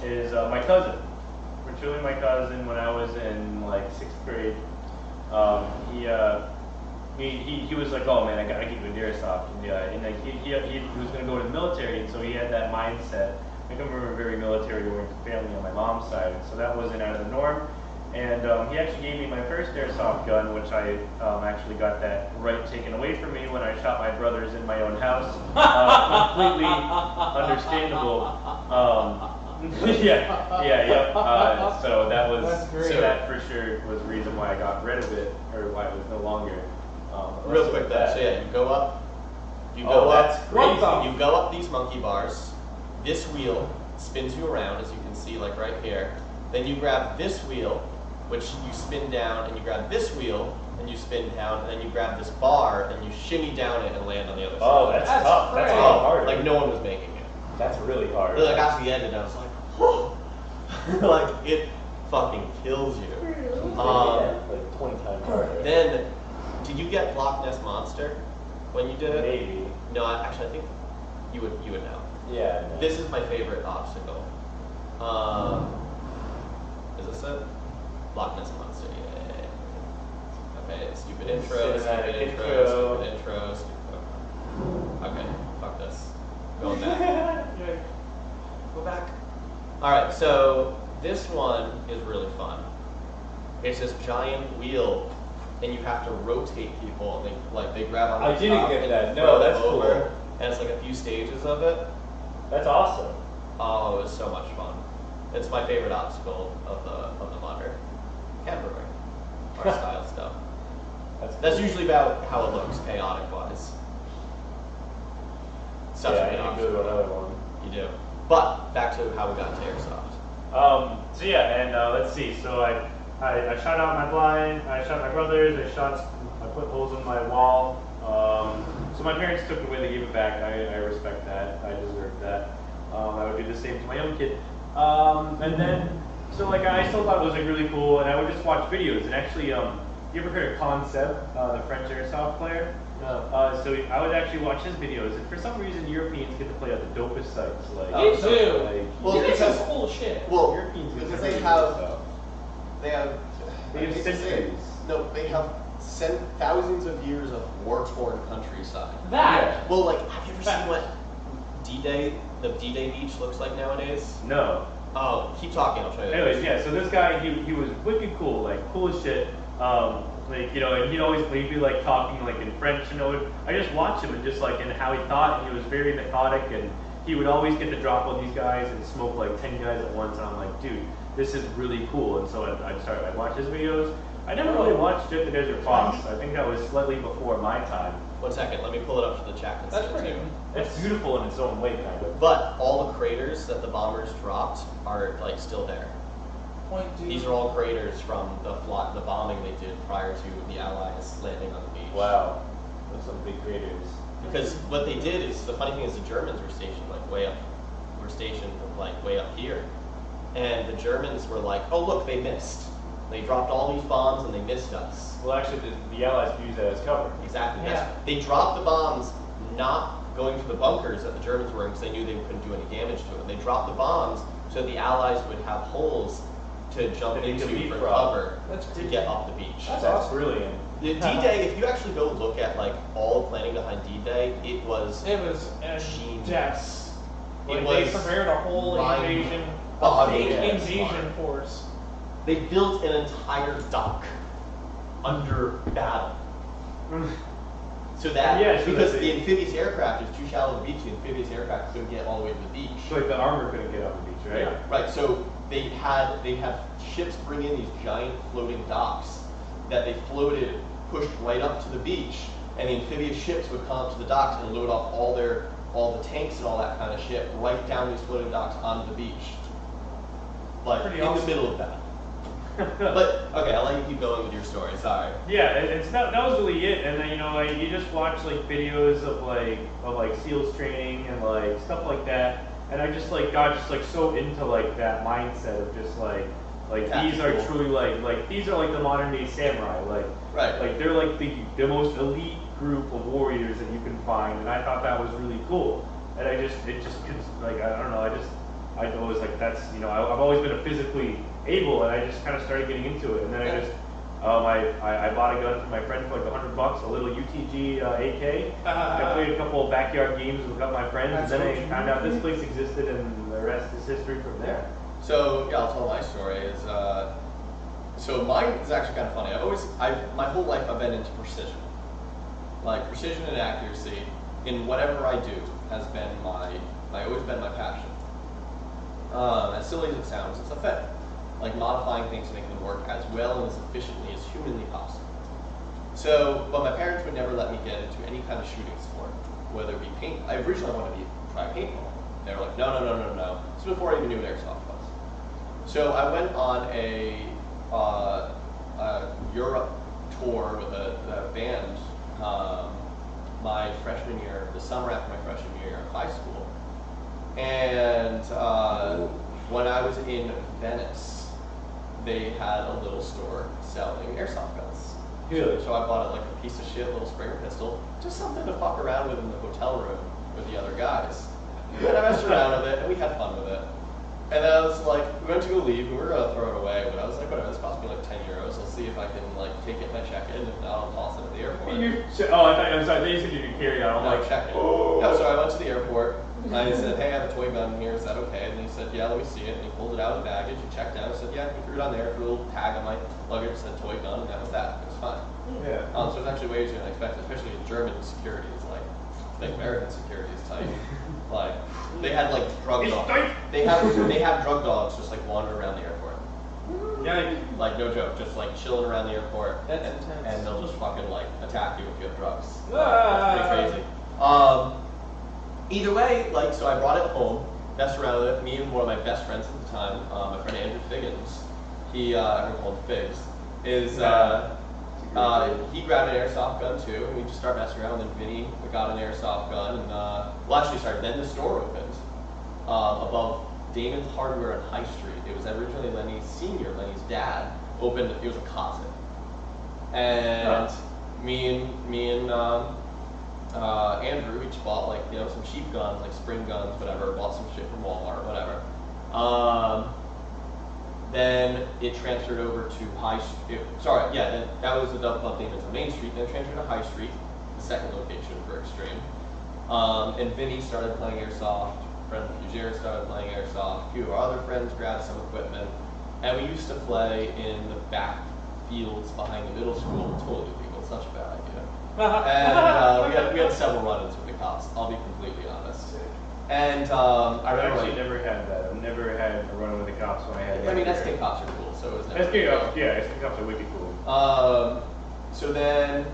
is my cousin. Truly my cousin, when I was in like 6th grade, he was like, oh man, I gotta get you into Airsoft. And like he was gonna go to the military, and so he had that mindset. I come from a very military-oriented family on my mom's side, so that wasn't out of the norm. And he actually gave me my first Airsoft gun, which I actually got that right taken away from me when I shot my brothers in my own house. Completely understandable. So that was that for sure was the reason why I got rid of it, or why it was no longer. Real quick though, so yeah, you go up. You go up these monkey bars. This wheel spins you around, as you can see, like right here. Then you grab this wheel, which you spin down, and you grab this wheel, and you spin down, and then you grab this bar, and you shimmy down it and land on the other side. Oh, that's tough. That's a lot harder. Like no one was making it. That's really hard. Really, I got to the end and I was like, whoa. Like, it fucking kills you. Like 20 times harder. Then, did you get Loch Ness Monster when you did it? Maybe. No, actually, I think you would know. Yeah. No. This is my favorite obstacle. Is this it? Loch Ness Monster. Yeah. Okay, stupid intro, stupid intro, stupid intro, stupid. Okay, fuck this. Going back. Go back. All right, so this one is really fun. It's this giant wheel, and you have to rotate people. And they grab on. I didn't get that. No, No, that's over, cool. And it's like a few stages of it. That's awesome. Oh, it was so much fun. It's my favorite obstacle of the Munder. Camberway. Our style stuff. That's usually about how it looks, chaotic wise. Such a good I need to obstacle. go to another one. You do. But back to how we got to Airsoft. So yeah, and let's see. So I shot out my blind. I shot my brothers. I put holes in my wall. So my parents took it away. They gave it back. I respect that. I deserve that. I would do the same to my own kid. And then, so like I still thought it was like really cool, and I would just watch videos. And actually, you ever heard of Concept, the French Airsoft player? No. So I would actually watch his videos, and for some reason Europeans get to play at the dopest sites. Like, Me too. Like, Well, You guys because- have cool shit. Well, Europeans get because to they really have, good stuff. they have, They I have hate to say it, centuries. no, they have thousands of years of war-torn countryside. That. Well, like, have you ever Fact. seen what the D-Day beach looks like nowadays? No. Oh, keep talking, I'll show you. Anyways, yeah, so this guy, he was wicked cool, like cool as shit. Like, you know, and he'd be like talking like in French, you know. I just watched him and just like in how he thought, and he was very methodic, and he would always get the drop on these guys and smoke like 10 guys at once, and I'm like, dude, this is really cool. And so I'd watch his videos. I never really watched Jet the Desert Fox. I think that was slightly before my time. 1 second, let me pull it up to the chat. and That's send it pretty to you. It's beautiful in its own way, kind of. But all the craters that the bombers dropped are like still there. Point two. These are all craters from the bombing they did prior to the Allies landing on the beach. Wow, those some big creators. Because what they did is, the funny thing is, the Germans were stationed way up here, and the Germans were like, oh look, they missed. They dropped all these bombs and they missed us. Well, actually, the Allies used that as cover. Exactly. Yeah. They dropped the bombs, not going for the bunkers that the Germans were in, because they knew they couldn't do any damage to them. They dropped the bombs so the Allies would have holes to jump That they into could leap for from. cover That's to cool. get up the beach. That's brilliant. The D-Day, if you actually go look at like all the planning behind D-Day, it was It was genius. depth. It Like they was prepared a whole mind- invasion, Oh, a fake yeah, it's invasion smart. force. They built an entire dock under battle. So that, Yeah, so because that the they- amphibious aircraft is too shallow to the beach, the amphibious aircraft couldn't get all the way to the beach. So like the armor couldn't get on the beach, right? Yeah. Right, so they had ships bring in these giant floating docks that they floated, pushed right up to the beach, and the amphibious ships would come up to the docks and load off all the tanks and all that kind of shit right down these floating docks onto the beach. Like Pretty in awesome. the middle of that. But okay, I'll let you keep going with your story. Sorry. Yeah, that was really it. And then like you just watch like videos of like SEALs training and like stuff like that. And I just like got just like so into like that mindset of just like these are Tactical. truly like these are like the modern day samurai. Right. Like they're like the most elite group of warriors that you can find. And I thought that was really cool. And I don't know, I always like that's, you know, I've always been a physically able, and I just kind of started getting into it. And then I just, I bought a gun for my friend for like $100, a little UTG AK. I played a couple of backyard games with my friends, and then I found out this place existed, and the rest is history from there. So yeah, I'll tell my story. So mine is actually kind of funny. My whole life I've been into precision, like precision and accuracy in whatever I do has been always been my passion. As silly as it sounds, it's a thing. Like modifying things to make them work as well and as efficiently as humanly possible. So, but my parents would never let me get into any kind of shooting sport, whether it be paint. I originally wanted to try paintball. They were like, no. This was before I even knew what airsoft was. So I went on a Europe tour with a band my freshman year, the summer after my freshman year of high school. And when I was in Venice, they had a little store selling airsoft guns. Really? So I bought it like a piece of shit little Springer pistol, just something to fuck around with in the hotel room. with the other guys. And I messed around with it, and we had fun with it. And then I was like, we went to go leave, and we were going to throw it away, but I was like, whatever, this cost me like 10 euros. I'll see if I can like take it and I check it, and if not, I'll toss it at the airport. I'm sorry, they said you could carry it out. I'm like, check it. No, so I went to the airport, and I said, hey, I have a toy gun here, is that okay? And he said, yeah, let me see it. And he pulled it out of the baggage, and checked out, and said, yeah, he threw it on there, threw a little tag on my luggage that said toy gun, and that was that. It was fine. Yeah. So it's actually way easier than I expected, especially in German security. It's like, the American security is tight. Like, they had like drug dogs. They have drug dogs just like wandering around the airport. Yeah. Like no joke, just like chilling around the airport, That's intense. and they'll just fucking like attack you if you have drugs. Ah. That's pretty crazy. Either way, like so I brought it home, messed around with it. Me and one of my best friends at the time, my friend Andrew Figgins, everyone called him Figs, he grabbed an airsoft gun too, and we just started messing around. And then Vinny got an airsoft gun, and then the store opened above Damon's Hardware on High Street. It was originally Lenny's dad, opened. It was a closet, and me and Andrew each bought like some cheap guns, like spring guns, whatever. Bought some shit from Walmart, whatever. Then it transferred over to then that was above Damon's on Main Street. Then it transferred to High Street, the second location for Extreme. And Vinny started playing airsoft. Friend Fugere started playing airsoft. A few of our other friends grabbed some equipment, and we used to play in the back fields behind the middle school. Totally illegal. It's such a bad idea. And we had several run-ins with the cops. I'll be completely honest. And I remember actually never had that. I've never had a run with the cops when I had. I mean, SK cops are cool, so it was never. SK cops are wicked cool. So then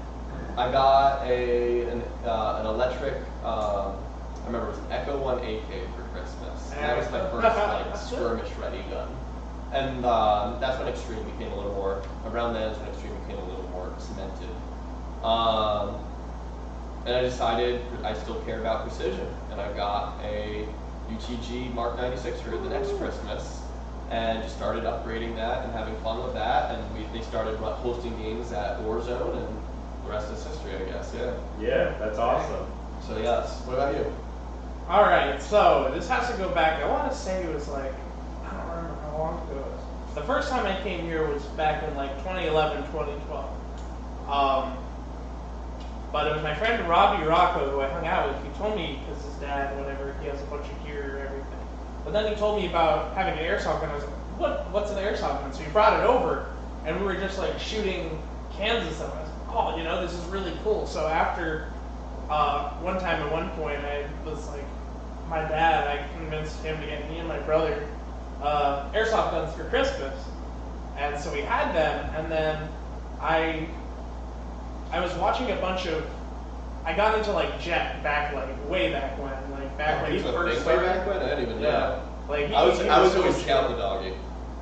I got an electric. I remember it was an Echo 1 AK for Christmas. And that was my first like skirmish ready gun. And that's when Extreme became a little more. Around then is when Extreme became a little more cemented. And I decided I still care about precision, and I got a UTG Mark 96 for the next Christmas, and just started upgrading that and having fun with that. And they started hosting games at Warzone, and the rest is history, I guess. Yeah. Yeah, that's awesome. So yes. What about you? All right, so this has to go back. I want to say it was like, I don't remember how long ago it was. The first time I came here was back in like 2011, 2012. But it was my friend Robbie Rocco who I hung out with. He told me, because his dad, whatever, he has a bunch of gear and everything. But then he told me about having an airsoft gun. I was like, what's an airsoft gun? So he brought it over, and we were just like shooting cans and stuff. I was like, oh, this is really cool. So after one time at one point, I was like, my dad, I convinced him to get me and my brother airsoft guns for Christmas. And so we had them, and then I was watching a bunch of. I got into like Jet back way back when, when he first started. Back when? I didn't even know. I was always Scout the Doggy.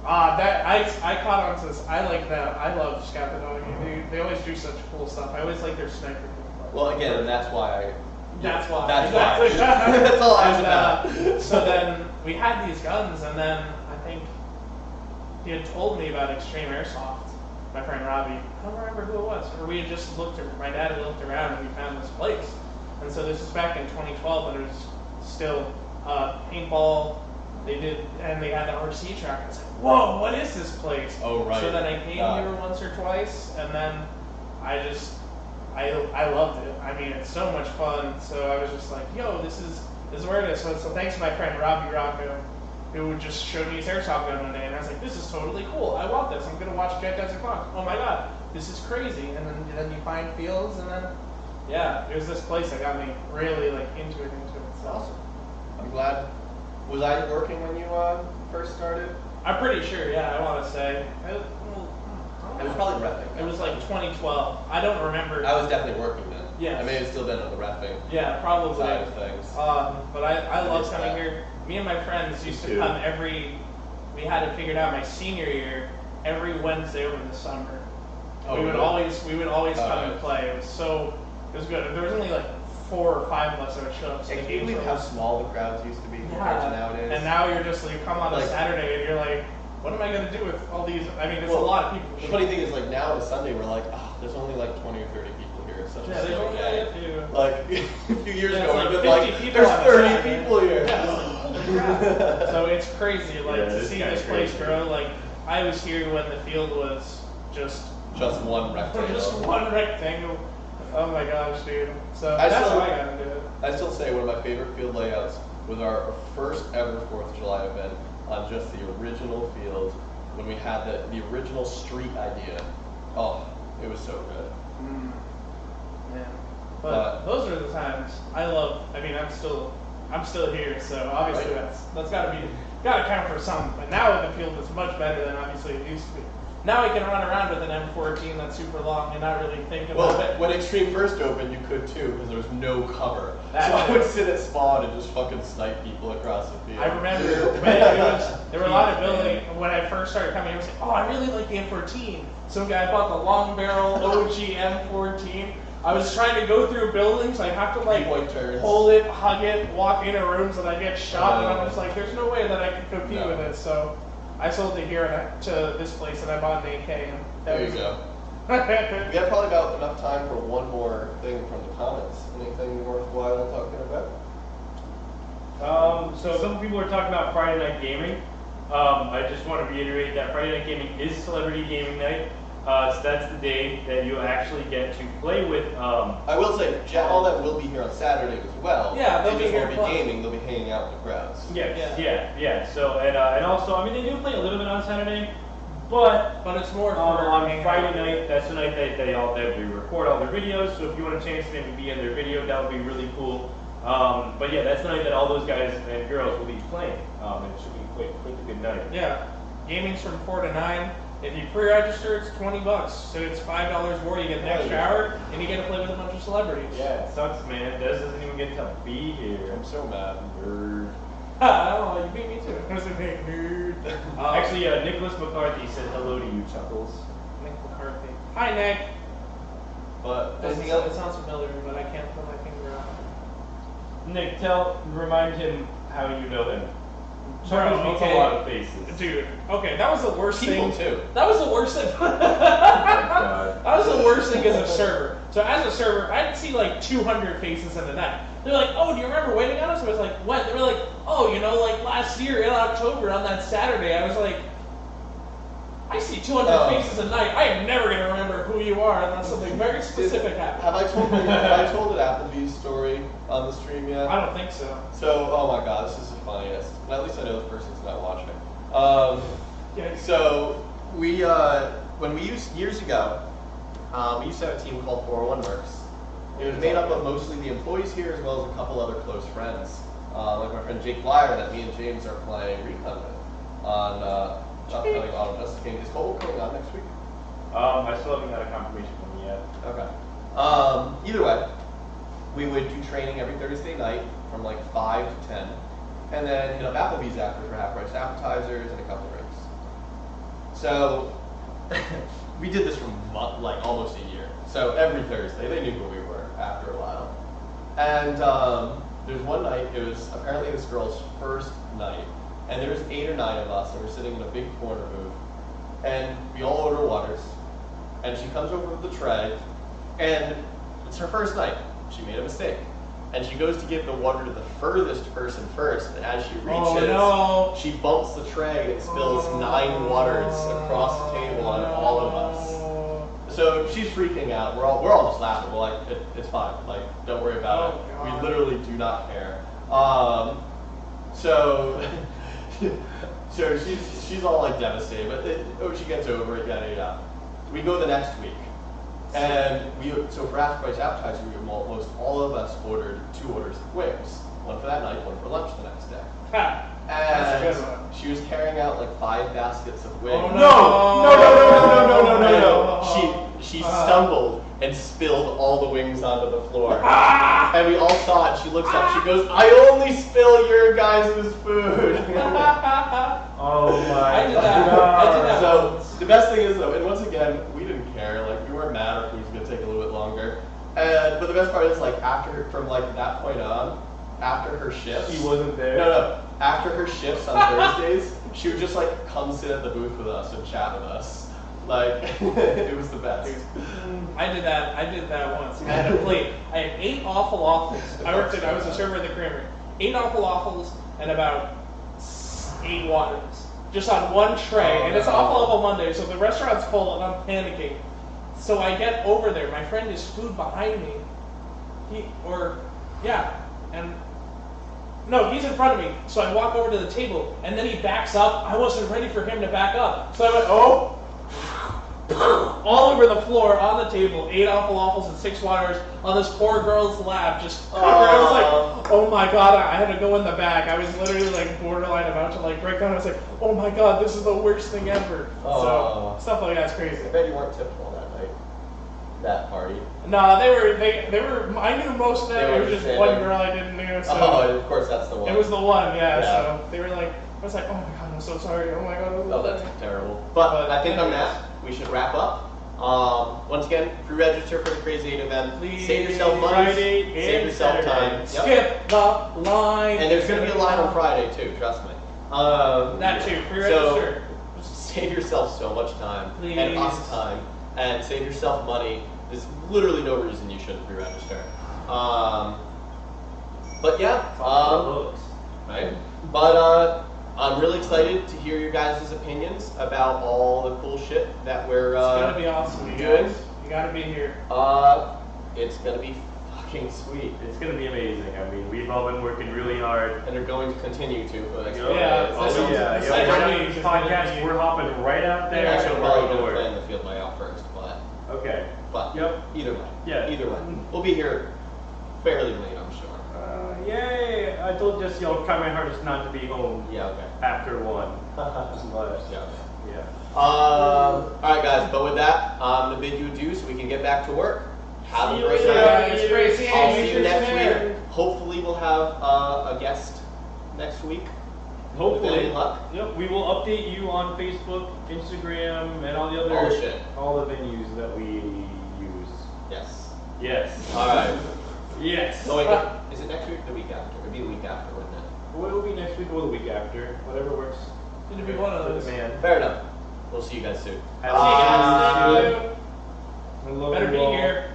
I caught on to this. I like that. I love Scout the Doggy. They always do such cool stuff. I always like their sniper. Well, again, and that's why. That's why. That's all I was about. So then we had these guns, and then I think he had told me about Extreme Airsoft. My friend Robbie, I don't remember who it was, or we had just my dad had looked around and we found this place. And so this is back in 2012 when it was still paintball, they had the RC track. I was like, whoa, what is this place? Oh, right. So then I came here once or twice, and then I loved it. I mean, it's so much fun. So I was just like, yo, this is where it is. So thanks to my friend Robbie Rocco, who just showed me his airsoft gun one day, and I was like, this is totally cool. I want this. I'm going to watch Jet Desert Fox. Oh my god, this is crazy. And then you find fields, and then, yeah, there's this place that got me really, into it. So. Awesome. I'm glad. Was I working when you first started? I'm pretty sure, yeah, I want to say. It was probably reffing. It was like 2012. I don't remember. I was definitely working then. Yeah. I may have still been on the reffing Yeah, probably. side of things. But I love coming here. Me and my friends used to come we had it figured out my senior year, every Wednesday over the summer. We would always come and play. It was good. There was only like 4 or 5 of us that would show up. Can you believe how small the crowds used to be compared to nowadays? And now you come on a Saturday and you're like, what am I going to do with all these? I mean, it's a lot of people. The funny thing is, now on a Sunday, we're like, there's only 20 or 30 people here. It's such a slow day. Like a few years ago, like it would 50 like people there's on a 30 Saturday. people here. Yeah, holy crap. So it's crazy, like Yeah, to it's see kinda this place crazy. grow. Like I was here when the field was just Just one rectangle. just one rectangle. Oh my gosh, dude. So I that's still- how I got into it. I still say one of my favorite field layouts was our first ever 4th of July event on just the original field when we had the original street idea. Oh, it was so good. Yeah. But those are the times I love. I mean, I'm still here, so obviously Right. that's gotta count for something. But now the field is much better than obviously it used to be. Now we can run around with an M14 that's super long and not really think about Well, it. when Extreme first opened, you could too, because there was no cover. That's So I it. would sit at spawn and just fucking snipe people across the field. I remember when there were a lot of building when I first started coming. I was like, oh, I really like the M14. Some guy bought the long barrel OG M14. I was trying to go through buildings. I have to like Three-point turns. hold it, hug it, walk into rooms, and I get shot. And I was like, there's no way that I can compete with it. So I sold it here to this place, and I bought an AK. And that There you was go. We have probably about enough time for one more thing from the comments. Anything worthwhile talking about? So some people are talking about Friday Night Gaming. I just want to reiterate that Friday Night Gaming is Celebrity Gaming Night. So that's the day that you actually get to play with. I will say, all that will be here on Saturday as well. Yeah, they'll They be just here won't be playing. gaming, they'll be hanging out with the crowds. Yeah. So and also, I mean, they do play a little bit on Saturday, but it's more for on hanging Friday out. night, that's the night that they record all their videos. So if you want a chance to maybe be in their video, that would be really cool. But yeah, that's the night that all those guys and girls will be playing. It should be quite a good night. Yeah, gaming's from 4 to 9. If you pre-register, it's $20. So it's $5 more. You get an extra hour, and you get to play with a bunch of celebrities. Yeah, it sucks, man. Des doesn't even get to be here. I'm so mad. Nerd. Oh, you beat me too. Who's a big nerd? Actually, Nicholas McCarthy said hello to you, Chuckles. Nick McCarthy. Hi, Nick. But It anything else? sounds familiar, but I can't put my finger on it. Nick, remind him how you know him. Bro, Chuckles meets okay. a lot of faces. Dude, okay, that was the worst People thing. too. That was the worst thing. God. That was the worst thing as a server. So as a server, I'd see like 200 faces in a night. They're like, oh, do you remember waiting on us? I was like, when? They were like, oh, like last year in October on that Saturday. I was like, I see 200 faces a night. I am never going to remember who you are unless something very specific happens. Have I told an Applebee's story on the stream yet? I don't think so. So, oh my god, this is the funniest. And at least I know this person's not watching. Yeah. So, when we used, years ago, we used to have a team called 401 Mercs. It was made up of mostly the employees here as well as a couple other close friends. Like my friend Jake Blyer that me and James are playing Recon with on upcoming Autumn Justice game. Is Cole coming on next week? I still haven't got a confirmation from him yet. Okay. Either way, we would do training every Thursday night from like 5 to 10, and then hit up Applebee's after for half-price appetizers and a couple drinks. So we did this for like almost a year. So every Thursday, they knew who we were after a while. And there's one night, it was apparently this girl's first night, and there was 8 or 9 of us, and we're sitting in a big corner booth, and we all order waters, and she comes over with the tray, and it's her first night. She made a mistake. And she goes to give the water to the furthest person first, and as she reaches, she bumps the tray and spills 9 waters across the table on all of us. So she's freaking out. We're all just laughing. We're like, it's fine. Like, don't worry about it. God. We literally do not care. So she's all like devastated, but she gets over it. Yada yada. We go the next week. And so for after-price appetizer, almost all of us ordered 2 orders of wings. One for that night, one for lunch the next day. That's a good one. And she was carrying out like 5 baskets of wings. Oh, No. She stumbled and spilled all the wings onto the floor. And we all saw it. She looks up, she goes, I only spill your guys' food. Oh my I did that. So the best thing is though, and once again, we didn't care. Like we weren't mad if it was gonna take a little bit longer. But the best part is like from that point on, after her shifts. He wasn't there. No. After her shifts on Thursdays, she would just like come sit at the booth with us and chat with us. Like, it was the best. I did that once. I had a plate. I had 8 awful waffles. I was a server at the Creamery. 8 awful waffles and about 8 waters. Just on one tray. And it's Awful Awful Monday, so the restaurant's full and I'm panicking. So I get over there. My friend is food behind me. He's in front of me. So I walk over to the table, and then he backs up. I wasn't ready for him to back up. So I went, oh! All over the floor, on the table, 8 awful waffles and 6 waters on this poor girl's lap, just covered. I was like, oh my god, I had to go in the back. I was literally like borderline about to like break down. I was like, oh my god, this is the worst thing ever. So stuff like that's crazy. I bet you weren't typical that night. That party. No, they were. I knew most of them. It was just one girl I didn't know. So of course, that's the one. It was the one, yeah. So they were like, I was like, oh my god, I'm so sorry. Oh my god. Oh, that's terrible. But I think on that, we should wrap up. Once again, pre-register for the Crazy 8 event. Please, save yourself money, Friday save yourself Saturday. time. Yep. Skip the line. And there's going to be a line on Friday too, trust me. That too, pre-register. So save yourself so much time, Please. and us time, and save yourself money. There's literally no reason you shouldn't pre-register. But yeah, right. But I'm really excited to hear your guys' opinions about all the cool shit that we're it's gonna be awesome, you doing. guys. You gotta be here. It's gonna be fucking sweet. It's gonna be amazing. I mean, we've all been working really hard. And they're going to continue to for the next Oh, days. yeah. Podcast, we're hopping right out there. Actually, I'm and probably right going to to play work. in the field layout first, but Yep. either way. Yeah. Either way. We'll be here fairly late, I'm sure. Yay! I told Jesse I'll try my hardest not to be home Yeah, okay. after 1. But, Yeah. Alright guys, but with that, I'm going to bid you adieu so we can get back to work. Have a great night. I'll see you next week. Hopefully we'll have a guest next week. With any hopefully. luck. Yep, we will update you on Facebook, Instagram, and all the other All the shit. all the venues that we use. Yes. Yes. Alright. Yes. So wait, is it next week or the week after? It'd be the week after, wouldn't it? Well, it'll be next week or the week after, whatever works. It'll be one of for those. the man. Fair enough. We'll see you guys soon. Have a See you guys. Thank you. I love Better you be all. here.